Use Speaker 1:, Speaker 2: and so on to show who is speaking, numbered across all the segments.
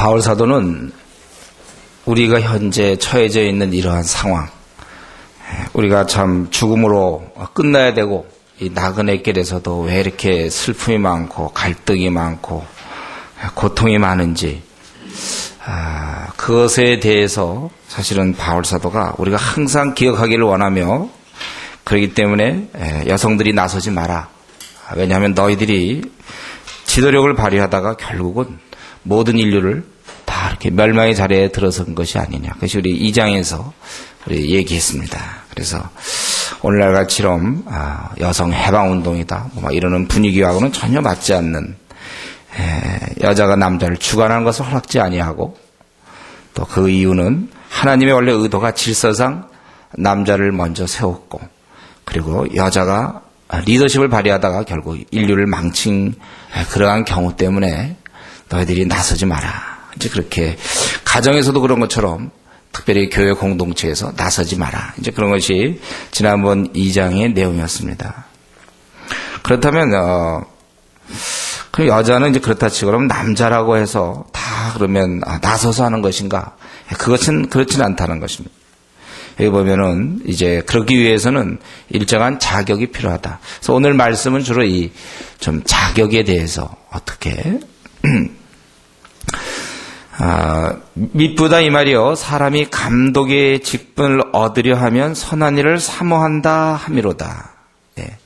Speaker 1: 바울 사도는 우리가 현재 처해져 있는 이러한 상황, 우리가 참 죽음으로 끝나야 되고 이 나그네 길에서도 왜 이렇게 슬픔이 많고 갈등이 많고 고통이 많은지, 그것에 대해서 사실은 바울 사도가 우리가 항상 기억하기를 원하며, 그렇기 때문에 여성들이 나서지 마라. 왜냐하면 너희들이 지도력을 발휘하다가 결국은 모든 인류를 다 이렇게 멸망의 자리에 들어선 것이 아니냐. 그것이 우리 2장에서 우리 얘기했습니다. 그래서 오늘날 같이럼 여성 해방운동이다 뭐 이러는 분위기하고는 전혀 맞지 않는, 여자가 남자를 주관하는 것을 허락지 아니하고, 또 그 이유는 하나님의 원래 의도가 질서상 남자를 먼저 세웠고, 그리고 여자가 리더십을 발휘하다가 결국 인류를 망친 그러한 경우 때문에 너희들이 나서지 마라. 이제 그렇게 가정에서도 그런 것처럼 특별히 교회 공동체에서 나서지 마라. 이제 그런 것이 지난번 2장의 내용이었습니다. 그렇다면 그 여자는 이제 그렇다 치고 그럼 남자라고 해서 다 그러면 나서서 하는 것인가? 그것은 그렇지는 않다는 것입니다. 여기 보면은 이제 그러기 위해서는 일정한 자격이 필요하다. 그래서 오늘 말씀은 주로 이 좀 자격에 대해서 어떻게 미쁘다 이 말이요, 사람이 감독의 직분을 얻으려 하면 선한 일을 사모한다 함이로다. 네.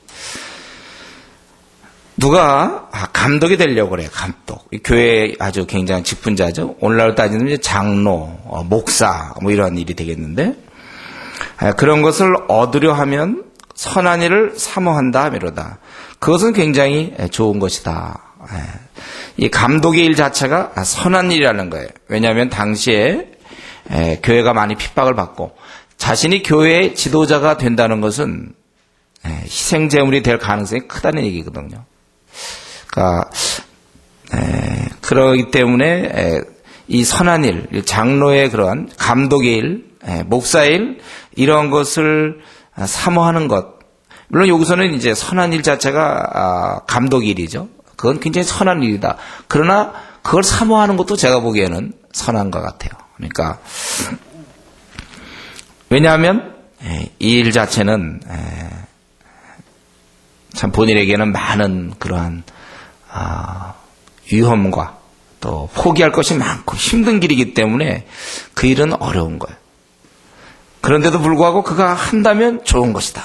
Speaker 1: 누가 감독이 되려고 그래. 감독. 교회의 아주 굉장한 직분자죠. 오늘날로 따지면 이제 장로, 목사 뭐 이런 일이 되겠는데, 그런 것을 얻으려 하면 선한 일을 사모한다 함이로다. 그것은 굉장히 좋은 것이다. 이 감독의 일 자체가 선한 일이라는 거예요. 왜냐하면 당시에 교회가 많이 핍박을 받고 자신이 교회의 지도자가 된다는 것은 희생제물이 될 가능성이 크다는 얘기거든요. 그러니까 그러기 때문에 이 선한 일, 장로의 그러한 감독의 일, 목사의 일, 이런 것을 사모하는 것. 물론 여기서는 이제 선한 일 자체가 감독의 일이죠. 그건 굉장히 선한 일이다. 그러나 그걸 사모하는 것도 제가 보기에는 선한 것 같아요. 그러니까 왜냐하면 이 일 자체는 참 본인에게는 많은 그러한 위험과 또 포기할 것이 많고 힘든 길이기 때문에 그 일은 어려운 거예요. 그런데도 불구하고 그가 한다면 좋은 것이다.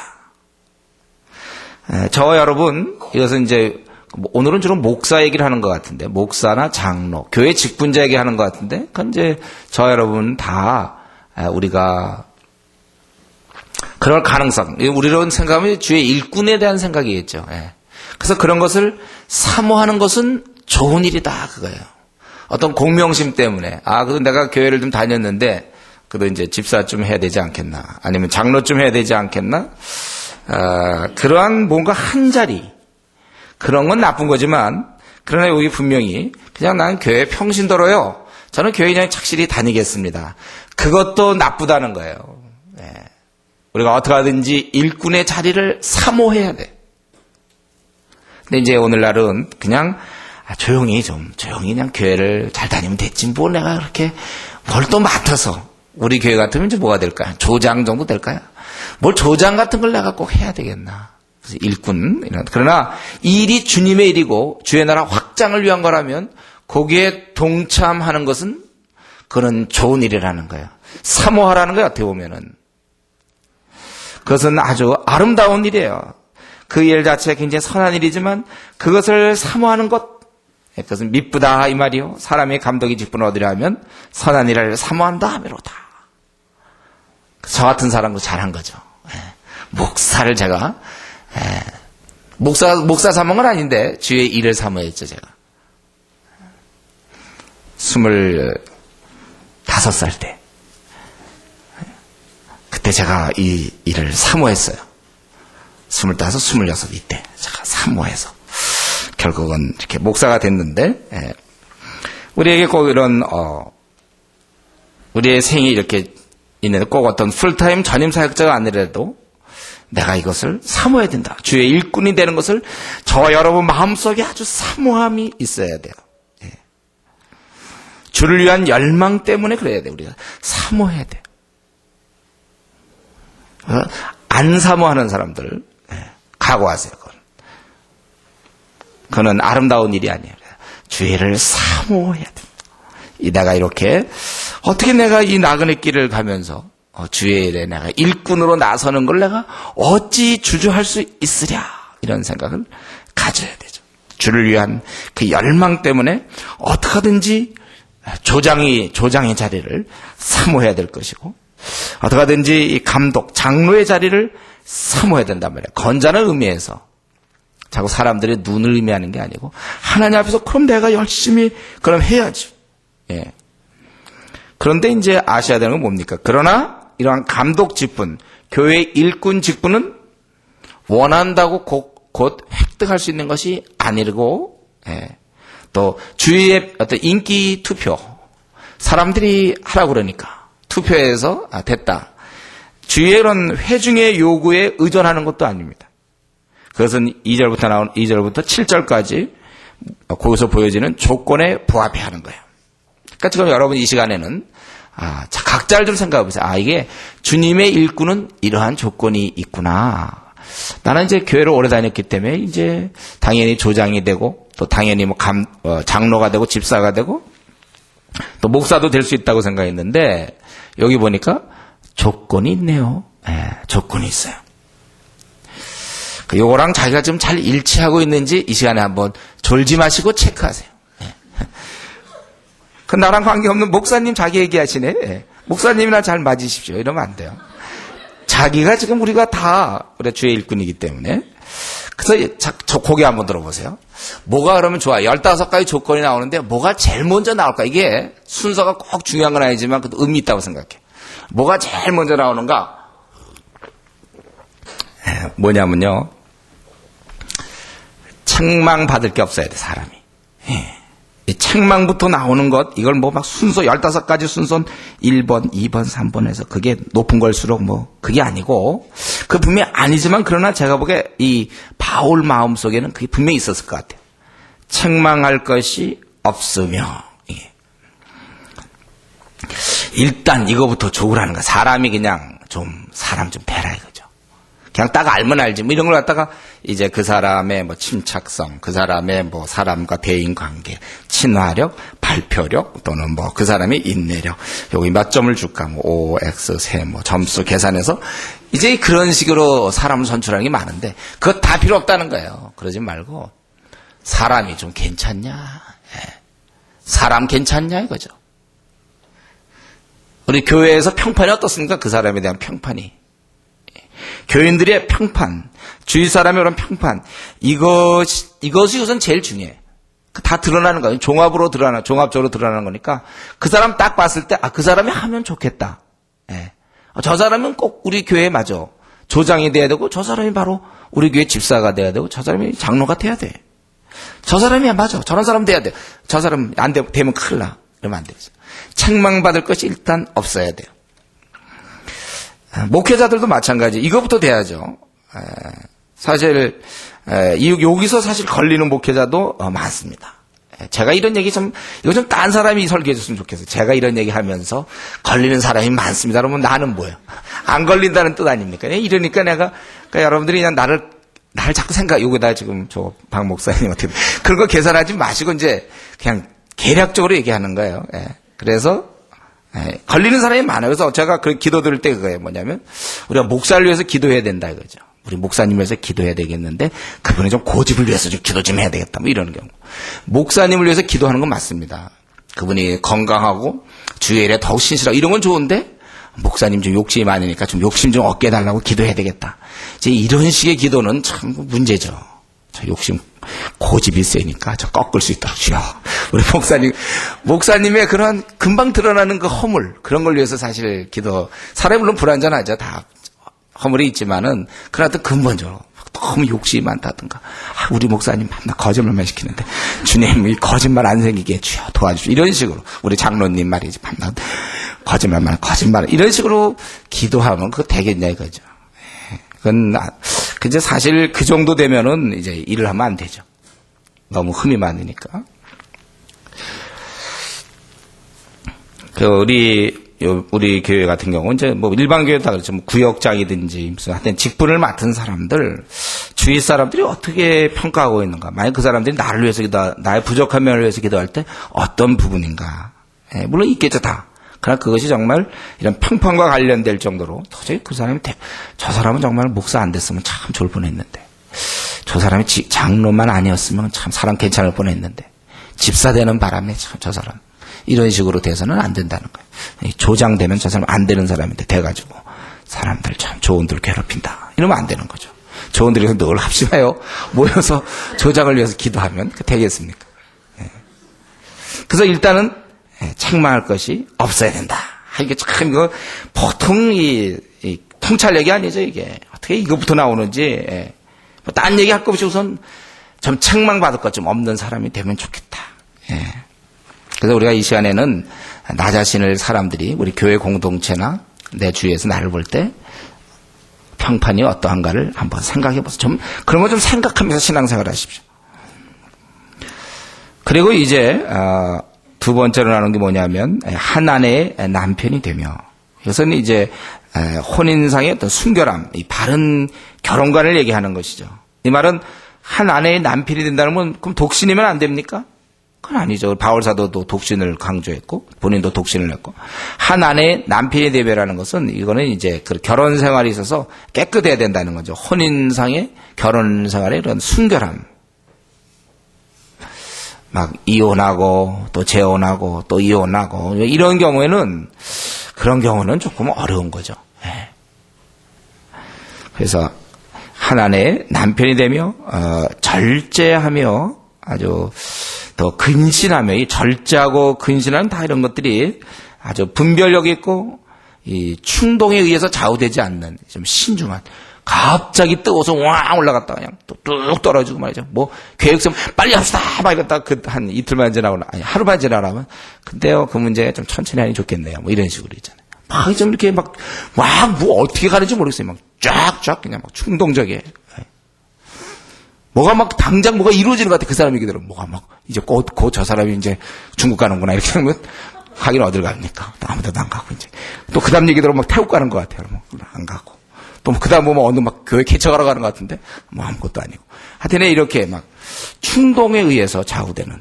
Speaker 1: 저와 여러분, 이것은 이제 오늘은 주로 목사 얘기를 하는 것 같은데, 목사나 장로, 교회 직분자 얘기하는 것 같은데, 그건 이제 저와 여러분 다 우리가 그럴 가능성, 우리로 생각하면 주의 일꾼에 대한 생각이겠죠. 그래서 그런 것을 사모하는 것은 좋은 일이다, 그거예요. 어떤 공명심 때문에, 그래도 내가 교회를 좀 다녔는데, 그래도 이제 집사 좀 해야 되지 않겠나, 아니면 장로 좀 해야 되지 않겠나, 그러한 뭔가 한 자리, 그런 건 나쁜 거지만, 그러나 여기 분명히 그냥 나는 교회 평신도로요, 저는 교회 그냥 착실히 다니겠습니다, 그것도 나쁘다는 거예요. 우리가 어떻게 하든지 일꾼의 자리를 사모해야 돼. 근데 이제 오늘날은 그냥 조용히 그냥 교회를 잘 다니면 됐지, 뭘 내가 그렇게 뭘 또 맡아서. 우리 교회 같으면 이제 뭐가 될까요? 조장 정도 될까요? 뭘 조장 같은 걸 내가 꼭 해야 되겠나? 그래서 일꾼. 그러나 이 일이 주님의 일이고 주의 나라 확장을 위한 거라면 거기에 동참하는 것은 그런 좋은 일이라는 거예요. 사모하라는 거예요. 어떻게 보면은. 그것은 아주 아름다운 일이에요. 그 일 자체가 굉장히 선한 일이지만 그것을 사모하는 것, 그것은 미쁘다 이 말이요, 사람의 감독의 직분을 얻으려 하면 선한 일을 사모한다 하미로다. 저 같은 사람도 잘한 거죠. 목사를 제가 목사 삼은 건 아닌데 주의 일을 사모했죠. 제가 25살 때 그때 제가 이 일을 사모했어요. 25, 26 이때 제가 사모해서 결국은 이렇게 목사가 됐는데, 우리에게 꼭 이런 우리의 생이 이렇게 있는데 꼭 어떤 풀타임 전임 사역자가 아니라도 내가 이것을 사모해야 된다. 주의 일꾼이 되는 것을 저와 여러분 마음속에 아주 사모함이 있어야 돼요. 주를 위한 열망 때문에 그래야 돼. 우리가 사모해야 돼. 안 사모하는 사람들 각오하세요. 그건 아름다운 일이 아니에요. 주의를 사모해야 됩니다. 내가 이렇게 어떻게 내가 이 나그네 길을 가면서 주의 일에 내가 일꾼으로 나서는 걸 내가 어찌 주저할 수 있으랴, 이런 생각을 가져야 되죠. 주를 위한 그 열망 때문에 어떻게 하든지 조장의 자리를 사모해야 될 것이고, 어떻게 하든지 이 감독, 장로의 자리를 사모해야 된단 말이에요. 건자는 의미에서 자꾸 사람들의 눈을 의미하는 게 아니고 하나님 앞에서 그럼 내가 열심히 그럼 해야지. 예. 그런데 이제 아셔야 되는 건 뭡니까? 그러나 이러한 감독 직분, 교회 일꾼 직분은 원한다고 곧 획득할 수 있는 것이 아니고, 예. 또 주위의 어떤 인기 투표, 사람들이 하라고 그러니까 투표해서 됐다. 주위의 그런 회중의 요구에 의존하는 것도 아닙니다. 그것은 2절부터 7절까지 거기서 보여지는 조건에 부합해야 하는 거예요. 그러니까 지금 여러분 이 시간에는 각자를 좀 생각해 보세요. 이게 주님의 일꾼은 이러한 조건이 있구나. 나는 이제 교회를 오래 다녔기 때문에 이제 당연히 조장이 되고 또 당연히 장로가 되고 집사가 되고 또 목사도 될 수 있다고 생각했는데 여기 보니까 조건이 있네요. 조건이 있어요. 요거랑 자기가 좀 잘 일치하고 있는지 이 시간에 한번 졸지 마시고 체크하세요. 그 나랑 관계없는 목사님 자기 얘기하시네. 목사님이나 잘 맞으십시오. 이러면 안 돼요. 자기가 지금 우리가 다 우리 주의 일꾼이기 때문에. 그래서 저 고개 한번 들어보세요. 뭐가 그러면 좋아? 15가지 조건이 나오는데 뭐가 제일 먼저 나올까? 이게 순서가 꼭 중요한 건 아니지만 그래도 의미 있다고 생각해. 뭐가 제일 먼저 나오는가? 뭐냐면요. 책망받을 게 없어야 돼, 사람이. 이 책망부터 나오는 것, 이걸 막 순서, 15가지 순서 1번, 2번, 3번 해서 그게 높은 걸수록 그게 아니고, 그 분명히 아니지만 그러나 제가 보기에 이 바울 마음 속에는 그게 분명히 있었을 것 같아요. 책망할 것이 없으며, 일단 이거부터 좋으라는 거야. 사람이 그냥 사람 좀 배라 이거죠. 그냥 딱 알면 알지. 이런 걸 갖다가 이제 그 사람의 침착성, 그 사람의 사람과 대인 관계, 친화력, 발표력, 또는 그 사람의 인내력, 여기 몇 점을 줄까, O, X, 세, 점수 계산해서 이제 그런 식으로 사람을 선출하는 게 많은데 그거 다 필요 없다는 거예요. 그러지 말고 사람이 좀 괜찮냐? 사람 괜찮냐 이거죠. 우리 교회에서 평판이 어떻습니까? 그 사람에 대한 평판이. 교인들의 평판, 주위 사람의 그런 평판, 이것이 우선 제일 중요해. 다 드러나는 거예요. 종합적으로 드러나는 거니까 그 사람 딱 봤을 때 그 사람이 하면 좋겠다. 저 사람은 꼭 우리 교회에 맞아. 조장이 돼야 되고 저 사람이 바로 우리 교회 집사가 돼야 되고 저 사람이 장로가 돼야 돼. 저 사람이 맞아. 저런 사람 돼야 돼. 저 사람 안 되면 큰일 나. 이러면 안 되죠. 책망받을 것이 일단 없어야 돼요. 목회자들도 마찬가지. 이거부터 돼야죠. 사실 여기서 사실 걸리는 목회자도 많습니다. 제가 이런 얘기 이거 좀 딴 사람이 설계해 줬으면 좋겠어요. 제가 이런 얘기 하면서 걸리는 사람이 많습니다. 그러면 나는 뭐예요? 안 걸린다는 뜻 아닙니까? 이러니까 그러니까 여러분들이 그냥 나를 자꾸 여기다 지금 박 목사님 어떻게 그런 거 계산하지 마시고 이제 그냥 계략적으로 얘기하는 거예요. 그래서 걸리는 사람이 많아요. 그래서 제가 그 기도 드릴 때 그거예요. 뭐냐면 우리가 목사를 위해서 기도해야 된다 이거죠. 우리 목사님을 위해서 기도해야 되겠는데 그분이 좀 고집을 위해서 좀 기도 좀 해야 되겠다. 이러는 경우. 목사님을 위해서 기도하는 건 맞습니다. 그분이 건강하고 주의 일에 더욱 신실하고 이런 건 좋은데 목사님 좀 욕심이 많으니까 좀 욕심 좀 얻게 해달라고 기도해야 되겠다. 이제 이런 식의 기도는 참 문제죠. 저 욕심 고집이 세니까 저 꺾을 수 있도록 주여. 우리 목사님의 그런 금방 드러나는 그 허물 그런 걸 위해서 사실 사람이 물론 불완전하죠. 다 허물이 있지만은 그래도 근본적으로 너무 욕심이 많다든가 우리 목사님 맨날 거짓말만 시키는데 주님 이 거짓말 안 생기게 주여 도와주시오. 이런 식으로 우리 장로님 말이지 맨날 거짓말 이런 식으로 기도하면 그거 되겠냐 이거죠. 그건 이제 사실 그 정도 되면은 이제 일을 하면 안 되죠. 너무 흠이 많으니까. 우리 교회 같은 경우는 이제 뭐 일반 교회도 다 그렇죠. 뭐 구역장이든지 무슨 하여튼 직분을 맡은 사람들, 주위 사람들이 어떻게 평가하고 있는가. 만약 그 사람들이 나를 위해서 나의 부족한 면을 위해서 기도할 때 어떤 부분인가. 예, 물론 있겠죠, 다. 그러나 그것이 정말 이런 평판과 관련될 정도로 도저히 저 사람은 정말 목사 안 됐으면 참 좋을 뻔했는데. 저 사람이 장로만 아니었으면 참 사람 괜찮을 뻔했는데. 집사 되는 바람에 참 저 사람. 이런 식으로 돼서는 안 된다는 거예요. 조장되면 저 사람 안 되는 사람인데 돼가지고 사람들 참 좋은들 괴롭힌다. 이러면 안 되는 거죠. 좋은들에서 늘 합시다요. 모여서 조장을 위해서 기도하면 되겠습니까? 그래서 일단은 책망할 것이 없어야 된다. 이게 참 이거 보통 이 통찰력이 아니죠. 이게 어떻게 이것부터 나오는지. 뭐 딴 얘기 할 거 없이 우선 좀 책망받을 것 좀 없는 사람이 되면 좋겠다. 그래서 우리가 이 시간에는 나 자신을 사람들이 우리 교회 공동체나 내 주위에서 나를 볼 때 평판이 어떠한가를 한번 생각해 보세요. 좀 그런 거 좀 생각하면서 신앙생활 하십시오. 그리고 이제 두 번째로 나오는 게 뭐냐면 한 아내의 남편이 되며 이것은 이제 혼인상의 어떤 순결함, 이 바른 결혼관을 얘기하는 것이죠. 이 말은 한 아내의 남편이 된다는 건 그럼 독신이면 안 됩니까? 그건 아니죠. 바울사도도 독신을 강조했고 본인도 독신을 했고 한 아내의 남편이 되며라는 것은 이거는 이제 그 결혼 생활에 있어서 깨끗해야 된다는 거죠. 혼인상의 결혼 생활의 이런 순결함. 막 이혼하고 또 재혼하고 또 이혼하고 이런 경우에는 그런 경우는 조금 어려운 거죠. 그래서 한 아내의 남편이 되며 절제하며 아주 더 근신하며 이 절제하고 근신하는 다 이런 것들이 아주 분별력 있고 이 충동에 의해서 좌우되지 않는 좀 신중한 갑자기 뜨거워서 왕 올라갔다가 그냥 또 뚝 떨어지고 말이죠. 뭐 계획성 빨리 합시다 막 이랬다가 한 이틀만 지나거나 아니 하루만 지나라면 근데요 그 문제 좀 천천히 하니 좋겠네요. 뭐 이런 식으로 있잖아요. 막 좀 이렇게 막 뭐 어떻게 가는지 모르겠어요. 막 쫙쫙 그냥 막 충동적이에요. 뭐가 막 당장 뭐가 이루어지는 것 같아. 그 사람이 얘기대로 뭐가 막 이제 곧 저 사람이 이제 중국 가는구나 이렇게 하면 가긴 어딜 갑니까? 또 아무데도 안 가고 이제 또 그 다음 얘기대로 막 태국 가는 것 같아요. 뭐 안 가고 또 그 다음 보면 어느 막 교회 개척하러 가는 것 같은데 뭐 아무것도 아니고 하여튼 이렇게 막 충동에 의해서 좌우되는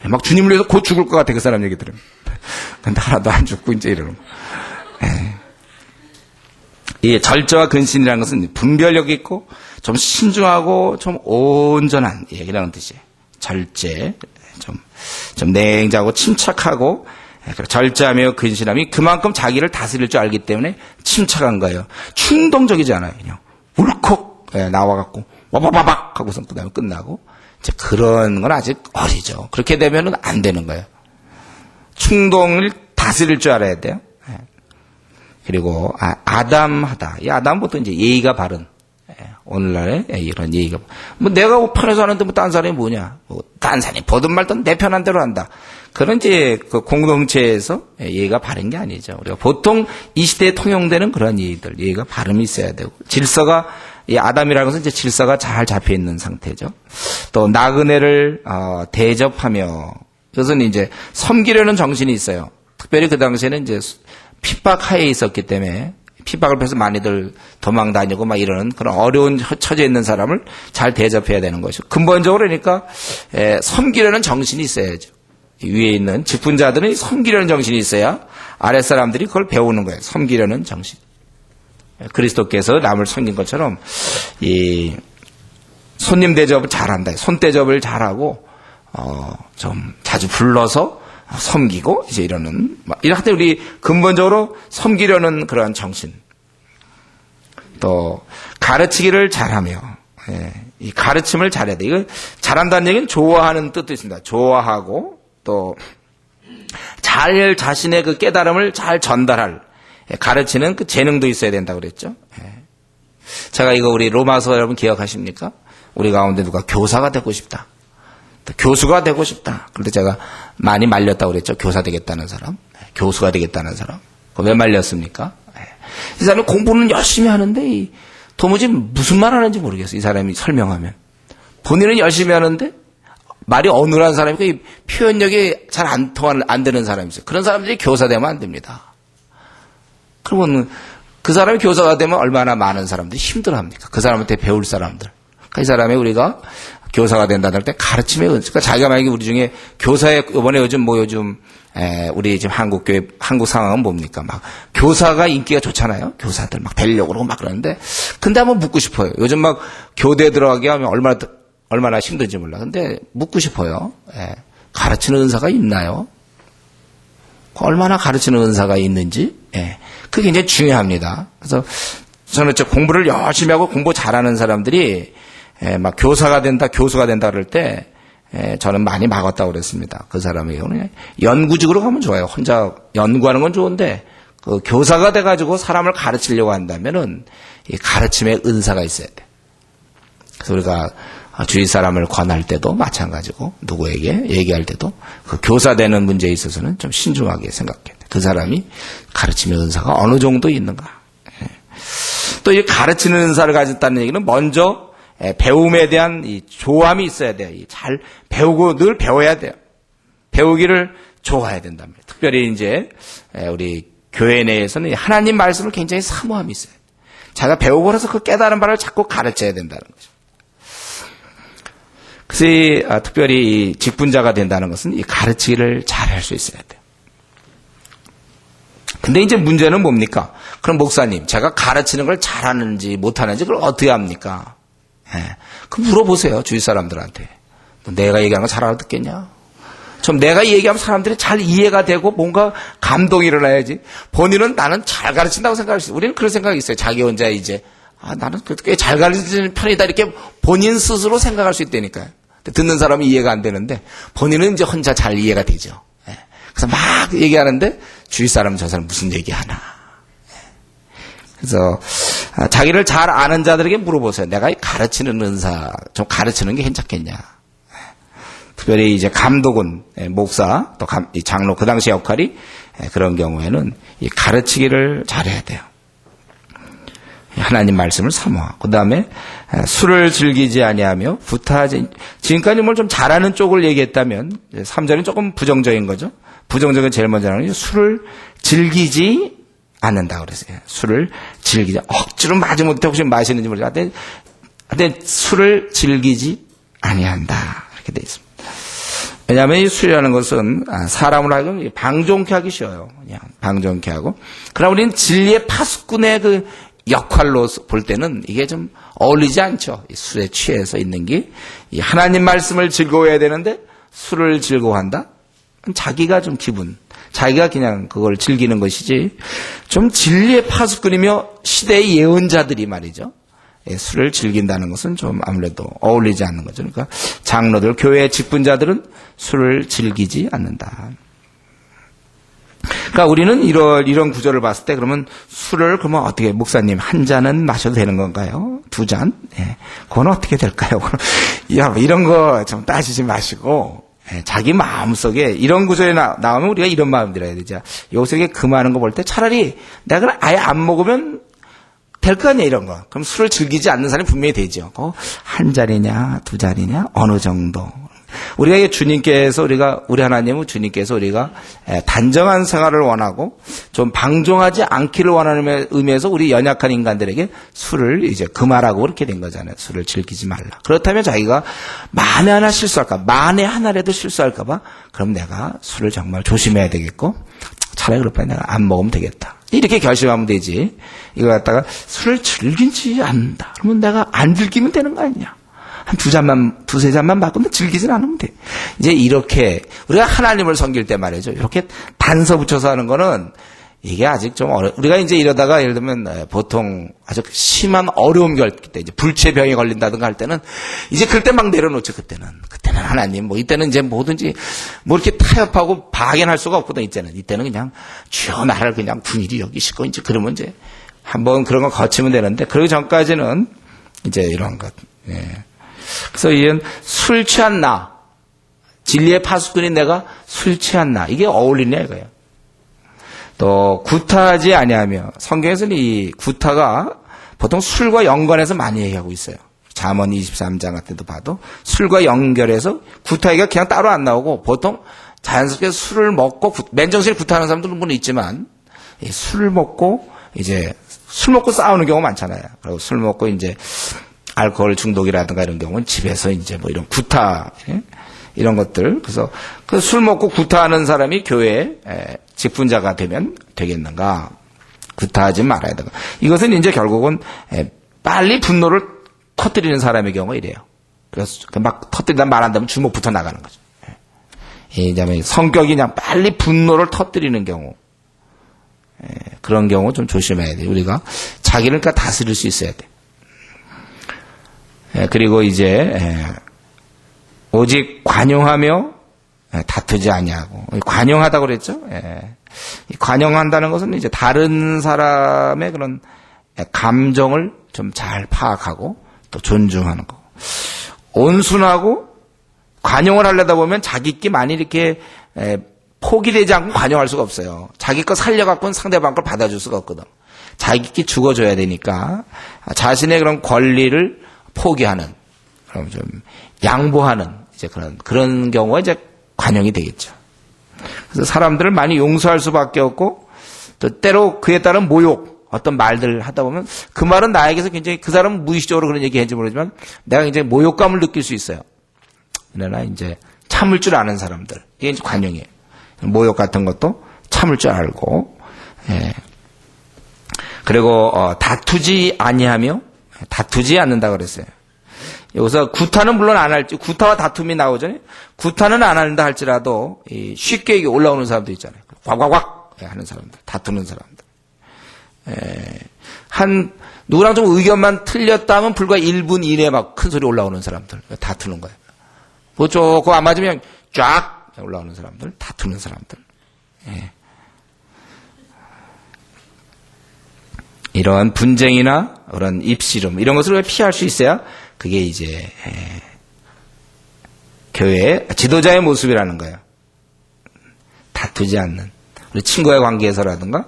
Speaker 1: 막 주님을 위해서 곧 죽을 것 같아. 그 사람 얘기 들으면 근데 하나도 안 죽고 이제 이러는 이 절제와 근신이라는 것은 분별력 있고 좀 신중하고 좀 온전한 얘기라는 뜻이에요. 절제, 좀 냉정하고 침착하고 절제하며 근신함이 그만큼 자기를 다스릴 줄 알기 때문에 침착한 거예요. 충동적이지 않아요. 그냥 울컥 나와갖고 와바바박 하고서 그다음에 끝나고 이제 그런 건 아직 어리죠. 그렇게 되면은 안 되는 거예요. 충동을 다스릴 줄 알아야 돼요. 그리고 아담하다. 이 아담은 보통 이제 예의가 바른. 오늘날에 이런 예의가 뭐 내가 편해서 하는데 뭐 딴 사람이 뭐냐. 뭐 딴 사람이 보든 말든 내 편한 대로 한다. 그런 이제 그 공동체에서 예의가 바른 게 아니죠. 우리가 보통 이 시대에 통용되는 그런 예의들, 예의가 바름이 있어야 되고 질서가 이 아담이라는 것은 이제 질서가 잘 잡혀 있는 상태죠. 또 나그네를 대접하며 그것은 이제 섬기려는 정신이 있어요. 특별히 그 당시에는 이제 핍박 하에 있었기 때문에 핍박을 해서 많이들 도망 다니고 막 이러는 그런 어려운 처지에 있는 사람을 잘 대접해야 되는 것이죠. 근본적으로 그러니까 섬기려는 정신이 있어야죠. 위에 있는 직분자들은 섬기려는 정신이 있어야 아랫사람들이 그걸 배우는 거예요. 섬기려는 정신. 그리스도께서 남을 섬긴 것처럼 이 손님 대접을 잘한다. 손 대접을 잘하고 좀 자주 불러서 섬기고 이제 이러는 이렇게 우리 근본적으로 섬기려는 그러한 정신 또 가르치기를 잘하며 이 가르침을 잘해야 돼. 이거 잘한다는 얘기는 좋아하는 뜻도 있습니다. 좋아하고 또 잘 자신의 그 깨달음을 잘 전달할 가르치는 그 재능도 있어야 된다고 그랬죠. 제가 이거 우리 로마서 여러분 기억하십니까? 우리 가운데 누가 교사가 되고 싶다. 교수가 되고 싶다. 그런데 제가 많이 말렸다고 그랬죠. 교사 되겠다는 사람. 교수가 되겠다는 사람. 왜 말렸습니까? 이 사람이 공부는 열심히 하는데 도무지 무슨 말 하는지 모르겠어요. 이 사람이 설명하면. 본인은 열심히 하는데 말이 어눌한 사람이고 이 표현력이 잘 안 되는 사람이 있어요. 그런 사람들이 교사 되면 안 됩니다. 그러면 그 사람이 교사가 되면 얼마나 많은 사람들이 힘들어합니까? 그 사람한테 배울 사람들. 그 사람이 우리가 교사가 된다는 때 가르침의 은사. 그러니까 자기가 만약에 우리 중에 교사에 이번에 요즘 우리 지금 한국 상황은 뭡니까? 막 교사가 인기가 좋잖아요. 교사들 막 되려고 그러고 막 그러는데 근데 한번 묻고 싶어요. 요즘 막 교대 들어가게 하면 얼마나 힘든지 몰라. 근데 묻고 싶어요. 가르치는 은사가 있나요? 얼마나 가르치는 은사가 있는지, 그게 굉장히 중요합니다. 그래서 저는 공부를 열심히 하고 공부 잘하는 사람들이 막 교사가 된다, 교수가 된다 그럴 때 저는 많이 막았다고 그랬습니다. 그 사람의 경우는 연구직으로 가면 좋아요. 혼자 연구하는 건 좋은데 그 교사가 돼가지고 사람을 가르치려고 한다면은 이 가르침의 은사가 있어야 돼. 그래서 우리가 주위 사람을 권할 때도 마찬가지고 누구에게 얘기할 때도 그 교사 되는 문제에 있어서는 좀 신중하게 생각해야 돼. 그 사람이 가르침의 은사가 어느 정도 있는가. 또 이 가르치는 은사를 가졌다는 얘기는 먼저 배움에 대한 이 조함이 있어야 돼요. 잘 배우고 늘 배워야 돼요. 배우기를 좋아해야 된다면. 특별히 이제 우리 교회 내에서는 하나님 말씀을 굉장히 사모함이 있어요. 자기가 배우고 나서 그 깨달은 바를 자꾸 가르쳐야 된다는 거죠. 그래서 특별히 직분자가 된다는 것은 이 가르치기를 잘할 수 있어야 돼요. 근데 이제 문제는 뭡니까? 그럼 목사님, 제가 가르치는 걸 잘하는지 못하는지 그걸 어떻게 합니까? 그 물어보세요, 주위 사람들한테. 내가 얘기하는 거 잘 알아듣겠냐? 좀 내가 얘기하면 사람들이 잘 이해가 되고 뭔가 감동이 일어나야지. 본인은 나는 잘 가르친다고 생각할 수 있어요. 우리는 그런 생각이 있어요. 자기 혼자 이제 나는 꽤 잘 가르치는 편이다 이렇게 본인 스스로 생각할 수 있다니까요. 듣는 사람은 이해가 안 되는데 본인은 이제 혼자 잘 이해가 되죠. 그래서 막 얘기하는데 주위 사람은 저 사람 무슨 얘기하나. 그래서 자기를 잘 아는 자들에게 물어보세요. 내가 가르치는 은사 좀 가르치는 게 괜찮겠냐. 특별히 이제 감독은 목사 또 장로 그 당시 역할이 그런 경우에는 이 가르치기를 잘해야 돼요. 하나님 말씀을 사모하고 그 다음에 술을 즐기지 아니하며 구타하지. 지금까지 뭘 좀 잘하는 쪽을 얘기했다면 3절은 조금 부정적인 거죠. 부정적인 제일 먼저 하는 게 술을 즐기지 않는다 그랬어요. 술을 즐기지 억지로 마지못해 혹시 마시는지 모르겠는데 근데 술을 즐기지 아니한다 이렇게 돼 있습니다. 왜냐하면 이 술이라는 것은 사람을 하여금 방종케 하기 쉬워요. 그냥 방종케 하고. 그러나 우리는 진리의 파수꾼의 그 역할로 볼 때는 이게 좀 어울리지 않죠. 이 술에 취해서 있는 게 이 하나님 말씀을 즐거워해야 되는데 술을 즐거워한다? 자기가 좀 자기가 그냥 그걸 즐기는 것이지 좀 진리의 파수꾼이며 시대의 예언자들이 말이죠. 술을 즐긴다는 것은 좀 아무래도 어울리지 않는 거죠. 그러니까 장로들, 교회의 직분자들은 술을 즐기지 않는다. 그러니까 우리는 이런 구조를 봤을 때 그러면 술을 그러면 어떻게 목사님 한 잔은 마셔도 되는 건가요? 2잔? 그건 어떻게 될까요? 야, 이런 거 좀 따지지 마시고 자기 마음속에 이런 구조에 나오면 우리가 이런 마음 들어야 되죠. 요새 금하는 거 볼 때 차라리 내가 아예 안 먹으면 될 거 아니야 이런 거. 그럼 술을 즐기지 않는 사람이 분명히 되죠. 한 잔이냐 2잔이냐 어느 정도. 우리가 주님께서 우리 하나님은 주님께서 우리가 단정한 생활을 원하고 좀 방종하지 않기를 원하는 의미에서 우리 연약한 인간들에게 술을 이제 금하라고 그렇게 된 거잖아요. 술을 즐기지 말라. 그렇다면 자기가 만에 하나 실수할까, 만에 하나라도 실수할까봐 그럼 내가 술을 정말 조심해야 되겠고 차라리 그럴 바에 내가 안 먹으면 되겠다. 이렇게 결심하면 되지. 이거 갖다가 술을 즐기지 않는다. 그러면 내가 안 즐기면 되는 거 아니냐. 한 2세 잔만 바꾸면 즐기진 않으면 돼. 이제 이렇게, 우리가 하나님을 섬길 때 말이죠. 이렇게 단서 붙여서 하는 거는 이게 아직 좀 우리가 이제 이러다가 예를 들면 보통 아주 심한 어려움 겪을 때, 이제 불치병에 걸린다든가 할 때는 이제 그때 막 내려놓죠. 그때는 하나님, 이때는 이제 뭐든지 이렇게 타협하고 박연할 수가 없거든, 이때는 그냥 주여 나를 그냥 군일이 여기시고 이제 그러면 이제 한번 그런 거 거치면 되는데, 그러기 전까지는 이제 이런 것, 그래서 이건 술 취한 나, 진리의 파수꾼인 내가 술 취한 나, 이게 어울리냐 이거예요. 또 구타하지 아니하며, 성경에서는 이 구타가 보통 술과 연관해서 많이 얘기하고 있어요. 잠언 23장 같은 데도 봐도 술과 연결해서 구타 얘기가 그냥 따로 안 나오고 보통 자연스럽게 술을 먹고 맨정신에 구타하는 사람들은 물론 있지만 술을 먹고 이제 술 먹고 싸우는 경우가 많잖아요. 그리고 술 먹고 이제 알코올 중독이라든가 이런 경우는 집에서 이제 뭐 이런 구타 이런 것들. 그래서 그 술 먹고 구타하는 사람이 교회에 직분자가 되면 되겠는가? 구타하지 말아야 된다. 이것은 이제 결국은 빨리 분노를 터뜨리는 사람의 경우가 이래요. 그래서 막 터뜨리다 말 안 되면 주먹부터 나가는 거죠. 이제 성격이 그냥 빨리 분노를 터뜨리는 경우. 그런 경우 좀 조심해야 돼요. 우리가 자기를 그러니까 다스릴 수 있어야 돼. 그리고 이제 오직 관용하며 다투지 아니하고 관용하다고 그랬죠. 관용한다는 것은 이제 다른 사람의 그런 감정을 좀 잘 파악하고 또 존중하는 거. 온순하고 관용을 하려다 보면 자기 게 많이 이렇게 포기되지 않고 관용할 수가 없어요. 자기 거 살려갖고는 상대방 걸 받아줄 수가 없거든. 자기 게 죽어줘야 되니까 자신의 그런 권리를 포기하는, 그럼 좀 양보하는 이제 그런 경우가 이제 관용이 되겠죠. 그래서 사람들을 많이 용서할 수밖에 없고 또 때로 그에 따른 모욕, 어떤 말들 하다 보면 그 말은 나에게서 굉장히 그 사람은 무의식적으로 그런 얘기 했는지 모르지만 내가 굉장히 모욕감을 느낄 수 있어요. 그러나 이제 참을 줄 아는 사람들, 이게 이제 관용이에요. 모욕 같은 것도 참을 줄 알고, 그리고 다투지 아니하며 다투지 않는다 그랬어요. 여기서 구타는 물론 안 할지, 구타와 다툼이 나오잖아요. 구타는 안 한다 할지라도 쉽게 올라오는 사람도 있잖아요. 꽉꽉꽉 하는 사람들, 다투는 사람들. 누구랑 좀 의견만 틀렸다면 불과 1분 이내에 막 큰 소리 올라오는 사람들, 다투는 거예요. 뭐 조금 안 맞으면 쫙 올라오는 사람들, 다투는 사람들. 이런 분쟁이나 그런 입씨름, 이런 것을 피할 수 있어야 그게 이제 교회의 지도자의 모습이라는 거예요. 다투지 않는. 우리 친구의 관계에서라든가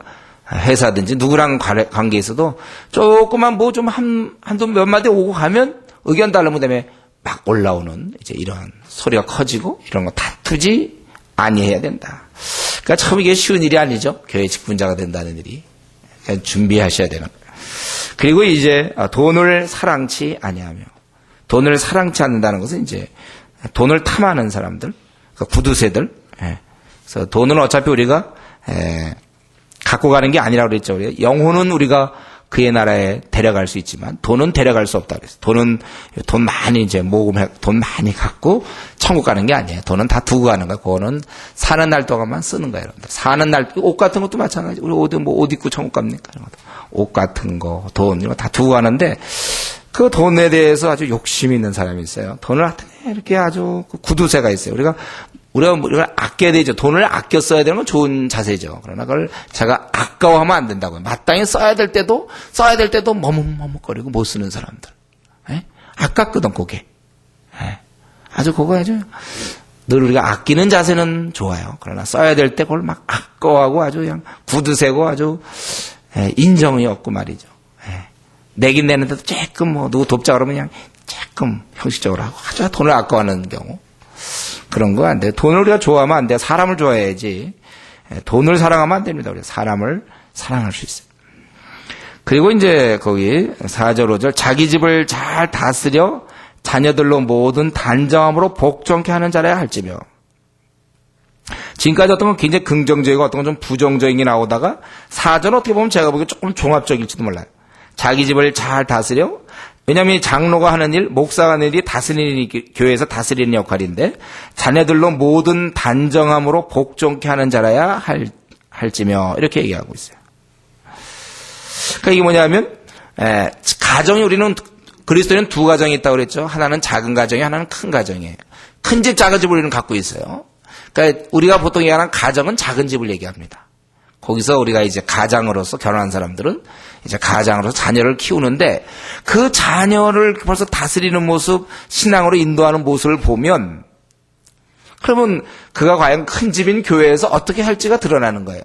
Speaker 1: 회사든지 누구랑 관계에서도 조금만 뭐 좀 한두 몇 마디 오고 가면 의견 다르면 그다음에 막 올라오는 이제 이런 소리가 커지고 이런 거 다투지 아니해야 된다. 그러니까 참 이게 쉬운 일이 아니죠. 교회 직분자가 된다는 일이. 그러니까 준비하셔야 되는 거예요. 그리고 이제 돈을 사랑치 아니하며, 돈을 사랑치 않는다는 것은 이제 돈을 탐하는 사람들, 그러니까 구두쇠들. 그래서 돈은 어차피 우리가 갖고 가는 게 아니라고 그랬죠. 우리가 영혼은 우리가 그의 나라에 데려갈 수 있지만 돈은 데려갈 수 없다 그랬어요. 돈은 돈 많이 이제 모금해 돈 많이 갖고 천국 가는 게 아니에요. 돈은 다 두고 가는 거야. 그거는 사는 날 동안만 쓰는 거예요, 여러분들. 사는 날 옷 같은 것도 마찬가지. 우리 옷 입고 천국 갑니까? 이런 것도. 옷 같은 거, 돈 이런 거 다 두고 가는데 그 돈에 대해서 아주 욕심이 있는 사람이 있어요. 돈을 이렇게 아주 구두쇠가 있어요. 우리가 아껴야 되죠. 돈을 아껴 써야 되는 건 좋은 자세죠. 그러나 그걸 제가 아까워하면 안 된다고요. 마땅히 써야 될 때도 머뭇머뭇거리고 못 쓰는 사람들. 아깝거든, 그게. 아주 그거 아주 늘 우리가 아끼는 자세는 좋아요. 그러나 써야 될 때 그걸 막 아까워하고 아주 그냥 구두쇠고 아주 인정이 없고 말이죠. 내긴 내는데도 조금 뭐 누구 돕자 그러면 그냥 조금 형식적으로 하고 아주 돈을 아까워하는 경우. 그런 거 안 돼요. 돈을 우리가 좋아하면 안 돼요. 사람을 좋아해야지. 돈을 사랑하면 안 됩니다. 우리가 사람을 사랑할 수 있어요. 그리고 이제 거기 4절 5절 자기 집을 잘 다스려 자녀들로 모든 단정함으로 복종케 하는 자라야 할지며. 지금까지 어떤 건 굉장히 긍정적이고 어떤 건 좀 부정적인 게 나오다가 4절은 어떻게 보면 제가 보기에 조금 종합적일지도 몰라요. 자기 집을 잘 다스려. 왜냐하면 장로가 하는 일, 목사가 하는 일이 다스리는, 교회에서 다스리는 역할인데 자녀들로 모든 단정함으로 복종케 하는 자라야 할지며 이렇게 얘기하고 있어요. 그러니까 이게 뭐냐면 가정이 우리는 그리스도인은 두 가정이 있다고 그랬죠. 하나는 작은 가정이, 하나는 큰 가정이에요. 큰 집, 작은 집을 우리는 갖고 있어요. 그러니까 우리가 보통 얘기하는 가정은 작은 집을 얘기합니다. 거기서 우리가 이제 가장으로서 결혼한 사람들은 이제 가장으로서 자녀를 키우는데 그 자녀를 벌써 다스리는 모습, 신앙으로 인도하는 모습을 보면 그러면 그가 과연 큰 집인 교회에서 어떻게 할지가 드러나는 거예요.